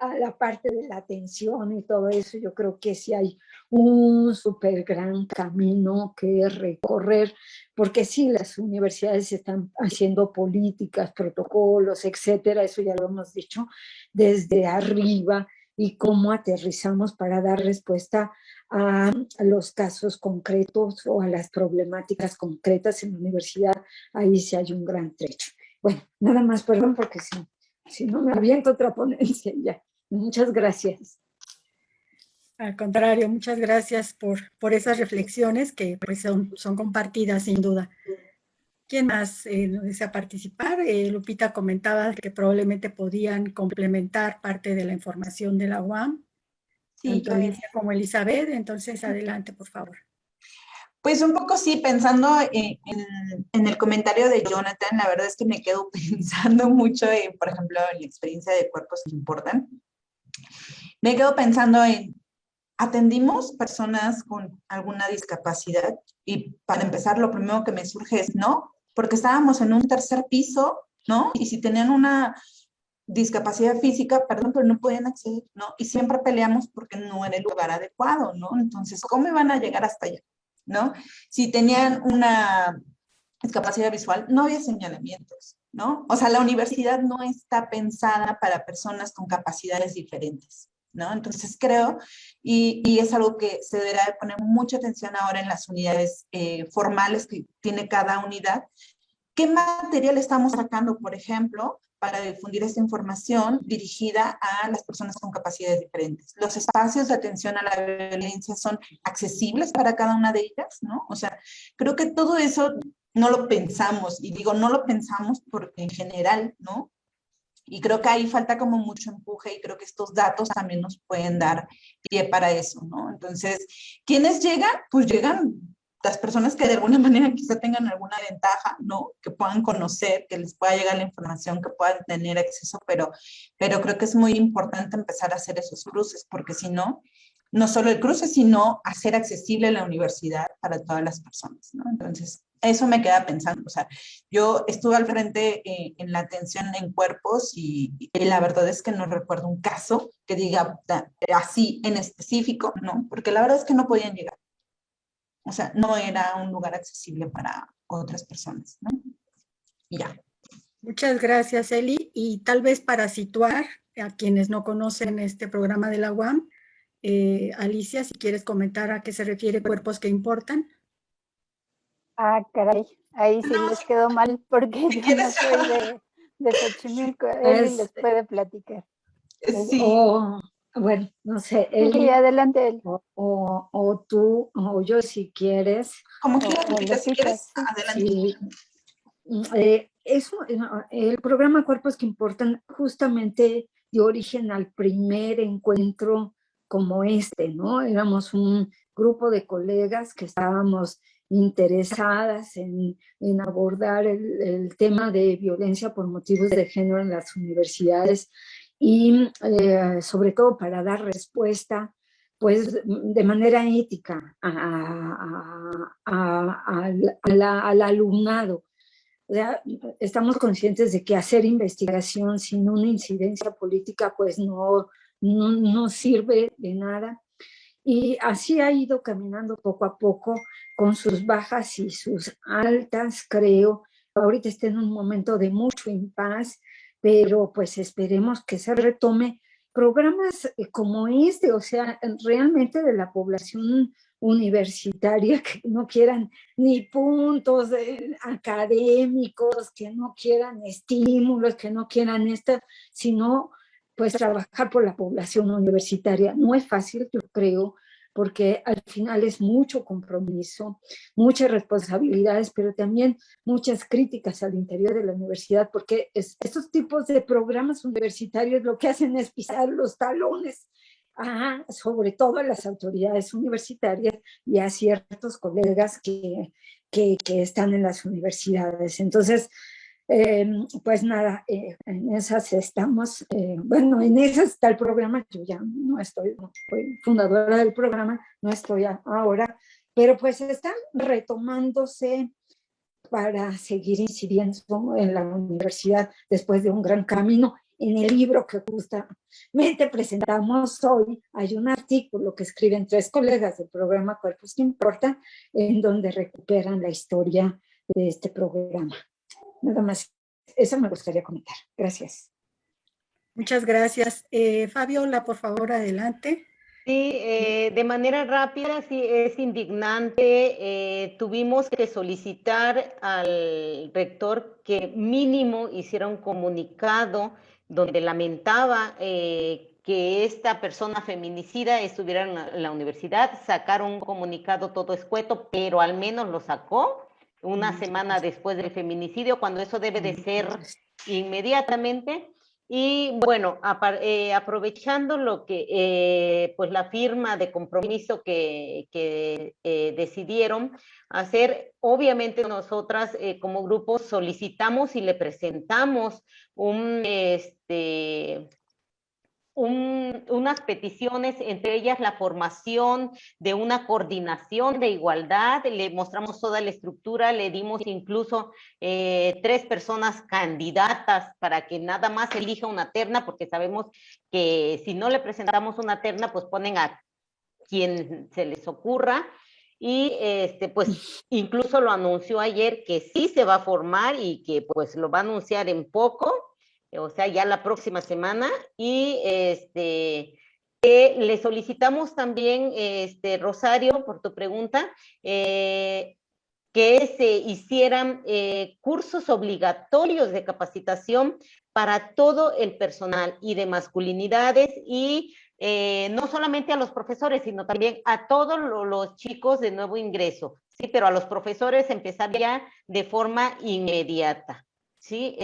a la parte de la atención y todo eso, yo creo que sí hay un súper gran camino que recorrer, porque sí, las universidades están haciendo políticas, protocolos, etcétera, eso ya lo hemos dicho, desde arriba, y cómo aterrizamos para dar respuesta a los casos concretos o a las problemáticas concretas en la universidad. Ahí sí hay un gran trecho. Bueno, nada más, perdón, porque si no me aviento otra ponencia ya. Muchas gracias. Al contrario, muchas gracias por esas reflexiones que pues, son compartidas sin duda. ¿Quién más desea participar? Lupita comentaba que probablemente podían complementar parte de la información de la UAM, Sí, tanto Alicia como Elizabeth. Entonces, adelante, por favor. pues un poco sí, pensando en el comentario de Jonathan, la verdad es que me quedo pensando mucho en, por ejemplo, en la experiencia de cuerpos que importan. Me quedo pensando en, ¿atendimos personas con alguna discapacidad? Y para empezar, lo primero que me surge es no, porque estábamos en un 3er piso, ¿no? Y si tenían una discapacidad física, perdón, pero no podían acceder, ¿no? Y siempre peleamos porque no era el lugar adecuado, ¿no? Entonces, ¿cómo iban a llegar hasta allá? ¿No? Si tenían una discapacidad visual, no había señalamientos, ¿no? O sea, la universidad no está pensada para personas con capacidades diferentes, ¿no? Entonces creo, y es algo que se deberá de poner mucha atención ahora en las unidades formales que tiene cada unidad. ¿Qué material estamos sacando, por ejemplo, para difundir esta información dirigida a las personas con capacidades diferentes? Los espacios de atención a la violencia son accesibles para cada una de ellas, ¿no? O sea, creo que todo eso no lo pensamos, y digo no lo pensamos porque en general, ¿no? Y creo que ahí falta como mucho empuje, y creo que estos datos también nos pueden dar pie para eso, ¿no? Entonces, ¿quiénes llegan? Pues llegan las personas que de alguna manera quizá tengan alguna ventaja, ¿no? Que puedan conocer, que les pueda llegar la información, que puedan tener acceso, pero creo que es muy importante empezar a hacer esos cruces, porque si no, no solo el cruce, sino hacer accesible la universidad para todas las personas, ¿no? Entonces, eso me queda pensando, o sea, yo estuve al frente en la atención en cuerpos y la verdad es que no recuerdo un caso que diga así en específico, ¿no? Porque la verdad es que no podían llegar. O sea, no era un lugar accesible para otras personas, ¿no? Y ya. Muchas gracias, Eli. Y tal vez para situar a quienes no conocen este programa de la UAM, Alicia, si quieres comentar a qué se refiere cuerpos que importan. Ah, caray, ahí sí les quedó mal porque yo no soy de Xochimilco. Eli les puede platicar. Sí. Bueno, no sé, Sí, adelante, Eli. o tú, o yo si quieres. Como quieras, Lupita, si quieres, sí. adelante. Sí, el programa Cuerpos que Importan justamente dio origen al primer encuentro como este, ¿no? Éramos un grupo de colegas que estábamos interesadas en abordar el tema de violencia por motivos de género en las universidades y sobre todo para dar respuesta pues de manera ética al alumnado. O sea, estamos conscientes de que hacer investigación sin una incidencia política pues no sirve de nada. Y así ha ido caminando poco a poco con sus bajas y sus altas, creo. Ahorita está en un momento de mucho impas, pero pues esperemos que se retome programas como este, o sea, realmente de la población universitaria que no quieran ni puntos académicos, que no quieran estímulos, que no quieran esto, sino pues trabajar por la población universitaria. No es fácil, yo creo, porque al final es mucho compromiso, muchas responsabilidades, pero también muchas críticas al interior de la universidad, porque estos tipos de programas universitarios lo que hacen es pisar los talones sobre todo a las autoridades universitarias y a ciertos colegas que están en las universidades. Entonces, pues nada, en esas estamos, bueno, en esas está el programa, yo ya no estoy, no soy fundadora del programa, no estoy ahora, pero pues están retomándose para seguir incidiendo en la universidad después de un gran camino. En el libro que justamente presentamos hoy, hay un artículo que escriben 3 colegas del programa Cuerpos que Importan, en donde recuperan la historia de este programa. Nada más, eso me gustaría comentar. Gracias. Muchas gracias. Fabiola, por favor, adelante. Sí, de manera rápida, sí, es indignante. Tuvimos que solicitar al rector que mínimo hiciera un comunicado donde lamentaba que esta persona feminicida estuviera en la universidad, sacar un comunicado todo escueto, pero al menos lo sacó una semana después del feminicidio, cuando eso debe de ser inmediatamente. Y bueno, aprovechando lo que, pues la firma de compromiso que decidieron hacer, obviamente nosotras como grupo solicitamos y le presentamos unas peticiones, entre ellas la formación de una coordinación de igualdad. Le mostramos toda la estructura, le dimos incluso 3 personas candidatas para que nada más elija una terna, porque sabemos que si no le presentamos una terna, pues ponen a quien se les ocurra. Y pues incluso lo anunció ayer que sí se va a formar y que pues lo va a anunciar en poco, o sea, ya la próxima semana. Y le solicitamos también, Rosario, por tu pregunta, que se hicieran cursos obligatorios de capacitación para todo el personal y de masculinidades, y no solamente a los profesores, sino también a todos los chicos de nuevo ingreso, ¿sí? Pero a los profesores empezar ya de forma inmediata, ¿sí?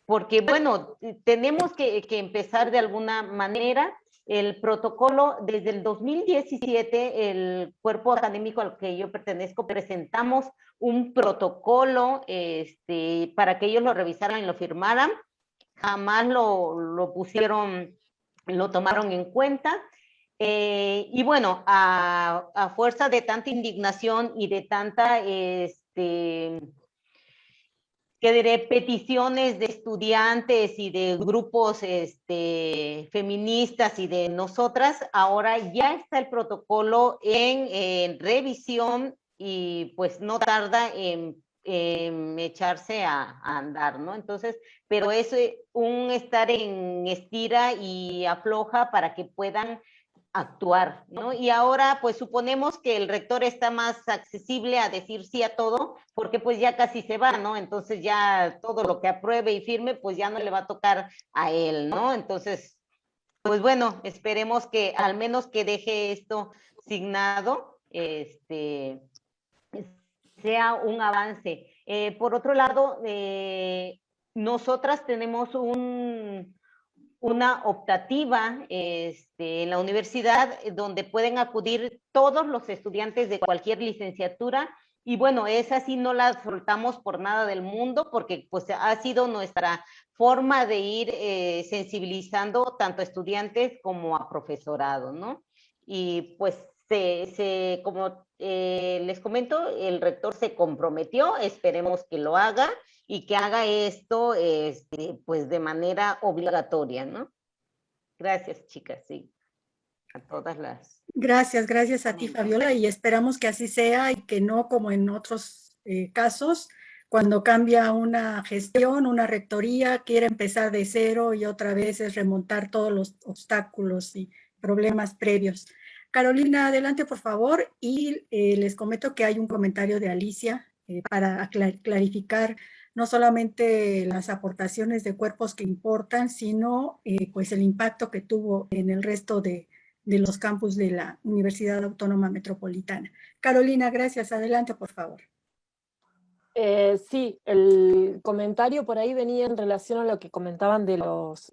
Porque, bueno, tenemos que empezar de alguna manera, El protocolo, desde el 2017, el cuerpo académico al que yo pertenezco, presentamos un protocolo para que ellos lo revisaran y lo firmaran. Jamás lo pusieron, lo tomaron en cuenta. Y bueno, a fuerza de tanta indignación y de tanta, ¿qué diré?, peticiones de estudiantes y de grupos feministas y de nosotras, ahora ya está el protocolo en revisión y pues no tarda en echarse a andar, ¿no? Entonces, pero es un estar en estira y afloja para que puedan actuar, ¿no? Y ahora pues suponemos que el rector está más accesible a decir sí a todo, porque pues ya casi se va, ¿no? Entonces ya todo lo que apruebe y firme, pues ya no le va a tocar a él, ¿no? Entonces, pues bueno, esperemos que al menos que deje esto signado, sea un avance. Por otro lado, nosotras tenemos una optativa en la universidad donde pueden acudir todos los estudiantes de cualquier licenciatura, y bueno, esa sí no la soltamos por nada del mundo, porque pues ha sido nuestra forma de ir sensibilizando tanto a estudiantes como a profesorado, ¿no? Y pues como les comento, el rector se comprometió, esperemos que lo haga, y que haga esto pues de manera obligatoria, ¿no? Gracias, chicas, sí, a todas las... Gracias, gracias a ti, Fabiola, y esperamos que así sea y que no como en otros casos, cuando cambia una gestión, una rectoría, quiere empezar de cero y otra vez es remontar todos los obstáculos y problemas previos. Carolina, adelante, por favor, y les comento que hay un comentario de Alicia para clarificar no solamente las aportaciones de cuerpos que importan, sino pues el impacto que tuvo en el resto de los campus de la Universidad Autónoma Metropolitana. Carolina, gracias. Adelante, por favor. Sí, el comentario por ahí venía en relación a lo que comentaban de los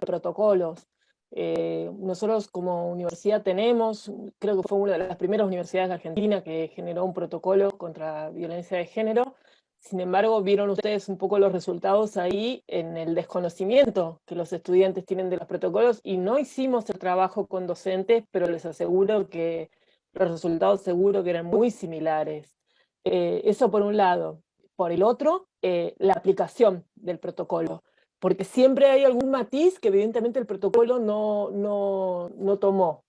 protocolos. Nosotros como universidad tenemos, creo que fue una de las primeras universidades de Argentina que generó un protocolo contra violencia de género. Sin embargo, vieron ustedes un poco los resultados ahí en el desconocimiento que los estudiantes tienen de los protocolos, y no hicimos el trabajo con docentes, pero les aseguro que los resultados seguro que eran muy similares. Eso por un lado. Por el otro, la aplicación del protocolo, porque siempre hay algún matiz que evidentemente el protocolo no tomó.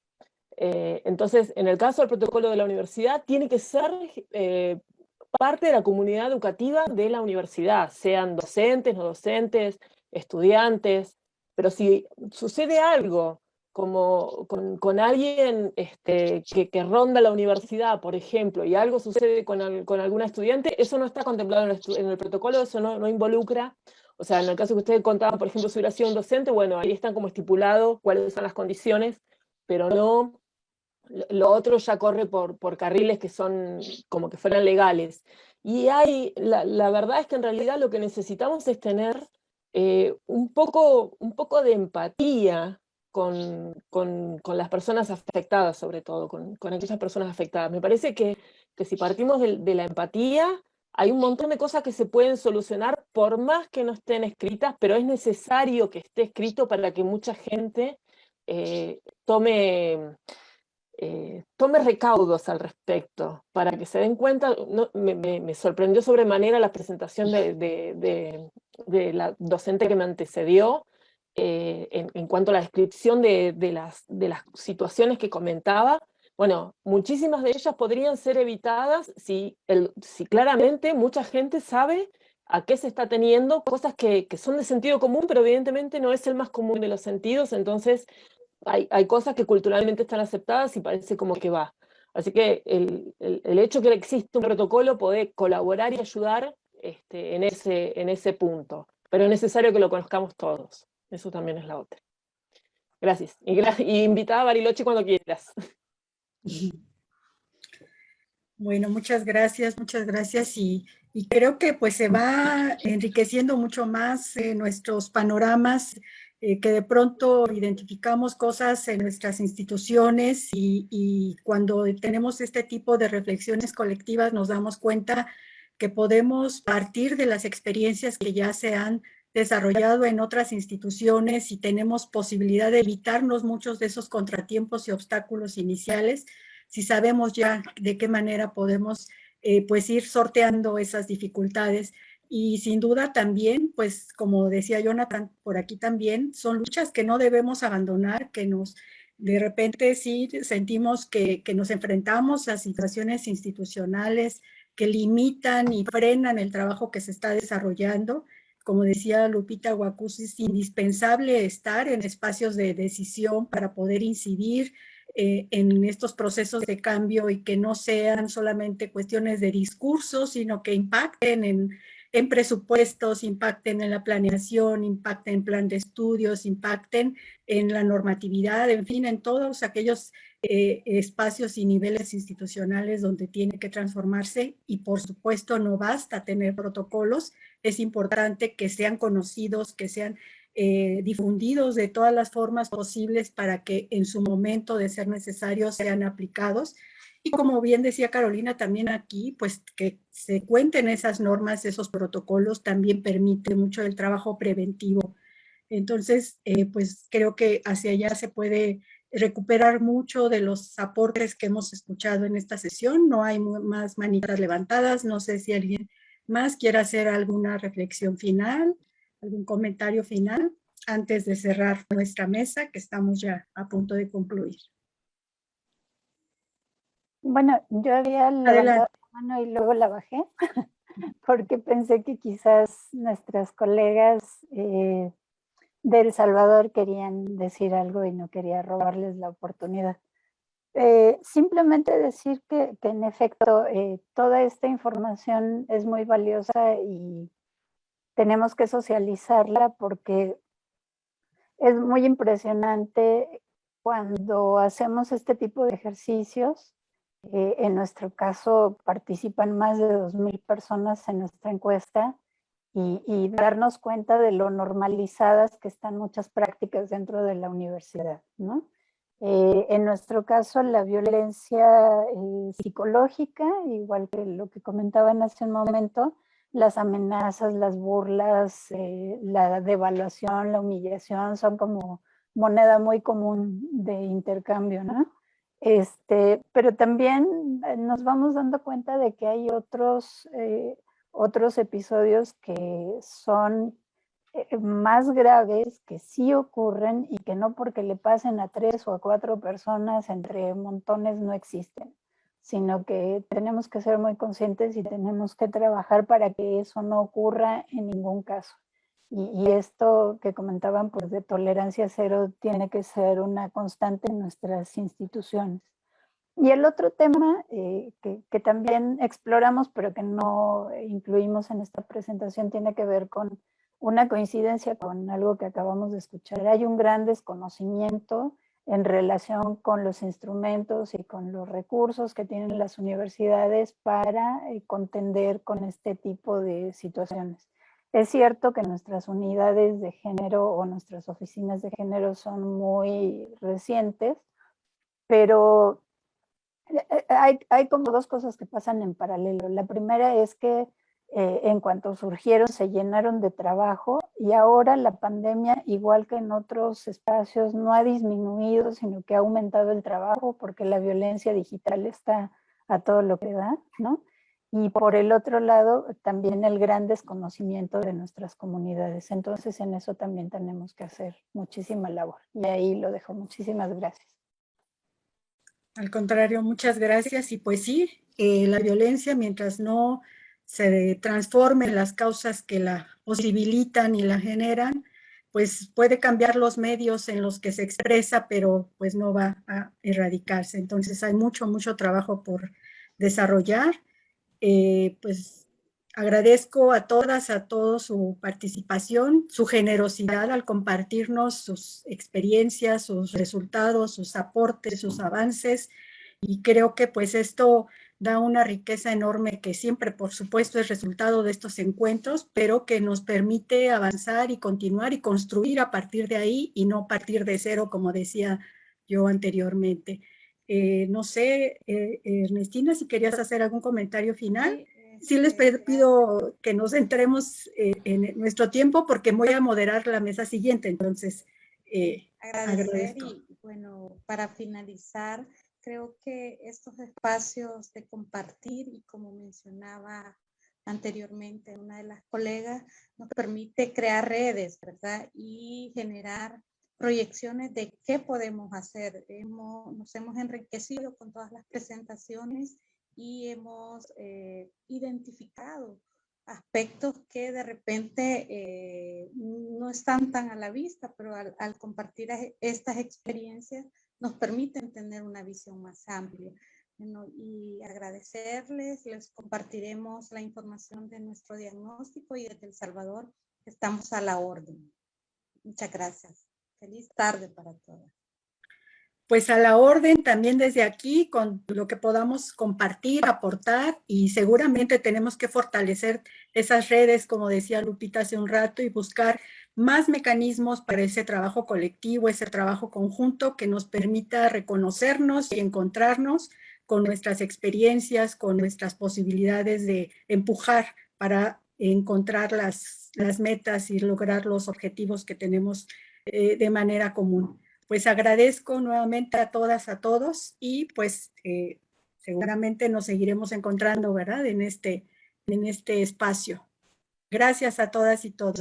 Entonces, en el caso del protocolo de la universidad, tiene que ser parte de la comunidad educativa de la universidad, sean docentes, no docentes, estudiantes, pero si sucede algo como con alguien que ronda la universidad, por ejemplo, y algo sucede con alguna estudiante, eso no está contemplado en el protocolo, eso no involucra. O sea, en el caso que ustedes contaban, por ejemplo, si hubiera sido un docente, bueno, ahí están como estipulados cuáles son las condiciones, pero no, lo otro ya corre por carriles que son como que fueran legales. Y la verdad es que en realidad lo que necesitamos es tener un poco de empatía con las personas afectadas, sobre todo, con aquellas personas afectadas. Me parece que si partimos de la empatía, hay un montón de cosas que se pueden solucionar por más que no estén escritas, pero es necesario que esté escrito para que mucha gente tome recaudos al respecto, para que se den cuenta. Me sorprendió sobremanera la presentación de la docente que me antecedió, en cuanto a la descripción de las situaciones que comentaba. Bueno, muchísimas de ellas podrían ser evitadas si claramente mucha gente sabe a qué se está teniendo, cosas que son de sentido común, pero evidentemente no es el más común de los sentidos. Entonces hay cosas que culturalmente están aceptadas y parece como que va. Así que el hecho que existe un protocolo puede colaborar y ayudar en ese punto, pero es necesario que lo conozcamos todos. Eso también es la otra. Gracias. Y invitada a Bariloche cuando quieras. Bueno, muchas gracias y creo que pues se va enriqueciendo mucho más nuestros panoramas que de pronto identificamos cosas en nuestras instituciones y cuando tenemos este tipo de reflexiones colectivas nos damos cuenta que podemos partir de las experiencias que ya se han desarrollado en otras instituciones y tenemos posibilidad de evitarnos muchos de esos contratiempos y obstáculos iniciales si sabemos ya de qué manera podemos pues ir sorteando esas dificultades. Y sin duda también, pues como decía Jonathan, por aquí también, son luchas que no debemos abandonar, que nos, de repente sí sentimos que nos enfrentamos a situaciones institucionales que limitan y frenan el trabajo que se está desarrollando. Como decía Lupita Huacuz, es indispensable estar en espacios de decisión para poder incidir en estos procesos de cambio y que no sean solamente cuestiones de discurso, sino que impacten en presupuestos, impacten en la planeación, impacten en plan de estudios, impacten en la normatividad, en fin, en todos aquellos espacios y niveles institucionales donde tiene que transformarse y por supuesto no basta tener protocolos, es importante que sean conocidos, que sean difundidos de todas las formas posibles para que en su momento de ser necesario sean aplicados. Y como bien decía Carolina, también aquí, pues que se cuenten esas normas, esos protocolos, también permite mucho el trabajo preventivo. Entonces, pues creo que hacia allá se puede recuperar mucho de los aportes que hemos escuchado en esta sesión. No hay más manitas levantadas. No sé si alguien más quiere hacer alguna reflexión final, algún comentario final antes de cerrar nuestra mesa, que estamos ya a punto de concluir. Bueno, yo había levantado la mano y luego la bajé, porque pensé que quizás nuestras colegas de El Salvador querían decir algo y no quería robarles la oportunidad. Simplemente decir que en efecto toda esta información es muy valiosa y tenemos que socializarla porque es muy impresionante cuando hacemos este tipo de ejercicios. En nuestro caso participan más de 2,000 personas en nuestra encuesta y darnos cuenta de lo normalizadas que están muchas prácticas dentro de la universidad, ¿no? En nuestro caso, la violencia psicológica, igual que lo que comentaban hace un momento, las amenazas, las burlas, la devaluación, la humillación, son como moneda muy común de intercambio, ¿no? Pero también nos vamos dando cuenta de que hay otros episodios que son más graves, que sí ocurren y que no porque le pasen a 3 o a 4 personas entre montones no existen, sino que tenemos que ser muy conscientes y tenemos que trabajar para que eso no ocurra en ningún caso. Y esto que comentaban, pues de tolerancia cero, tiene que ser una constante en nuestras instituciones. Y el otro tema que también exploramos, pero que no incluimos en esta presentación, tiene que ver con una coincidencia con algo que acabamos de escuchar. Hay un gran desconocimiento en relación con los instrumentos y con los recursos que tienen las universidades para contender con este tipo de situaciones. Es cierto que nuestras unidades de género o nuestras oficinas de género son muy recientes, pero hay como dos cosas que pasan en paralelo. La primera es que en cuanto surgieron se llenaron de trabajo y ahora la pandemia, igual que en otros espacios, no ha disminuido, sino que ha aumentado el trabajo porque la violencia digital está a todo lo que da, ¿no? Y por el otro lado, también el gran desconocimiento de nuestras comunidades. Entonces, en eso también tenemos que hacer muchísima labor. Y ahí lo dejo. Muchísimas gracias. Al contrario, muchas gracias. Y pues sí, la violencia, mientras no se transformen las causas que la posibilitan y la generan, pues puede cambiar los medios en los que se expresa, pero pues no va a erradicarse. Entonces hay mucho trabajo por desarrollar. Pues agradezco a todas, a todos su participación, su generosidad al compartirnos sus experiencias, sus resultados, sus aportes, sus avances, y creo que pues esto da una riqueza enorme que siempre, por supuesto, es resultado de estos encuentros, pero que nos permite avanzar y continuar y construir a partir de ahí y no partir de cero, como decía yo anteriormente. No sé, Ernestina, si querías hacer algún comentario final. Sí, les pido que nos centremos en nuestro tiempo porque voy a moderar la mesa siguiente, entonces agradecer y bueno, para finalizar, creo que estos espacios de compartir y como mencionaba anteriormente una de las colegas, nos permite crear redes, ¿verdad? Y generar proyecciones de qué podemos hacer. Nos hemos enriquecido con todas las presentaciones y hemos identificado aspectos que de repente no están tan a la vista, pero al compartir estas experiencias nos permiten tener una visión más amplia. Bueno, y agradecerles, les compartiremos la información de nuestro diagnóstico y desde El Salvador estamos a la orden. Muchas gracias. Feliz tarde para todas. Pues a la orden también desde aquí con lo que podamos compartir, aportar y seguramente tenemos que fortalecer esas redes, como decía Lupita hace un rato, y buscar más mecanismos para ese trabajo colectivo, ese trabajo conjunto que nos permita reconocernos y encontrarnos con nuestras experiencias, con nuestras posibilidades de empujar para encontrar las metas y lograr los objetivos que tenemos de manera común. Pues agradezco nuevamente a todas, a todos y pues seguramente nos seguiremos encontrando, ¿verdad? En este espacio. Gracias a todas y todos.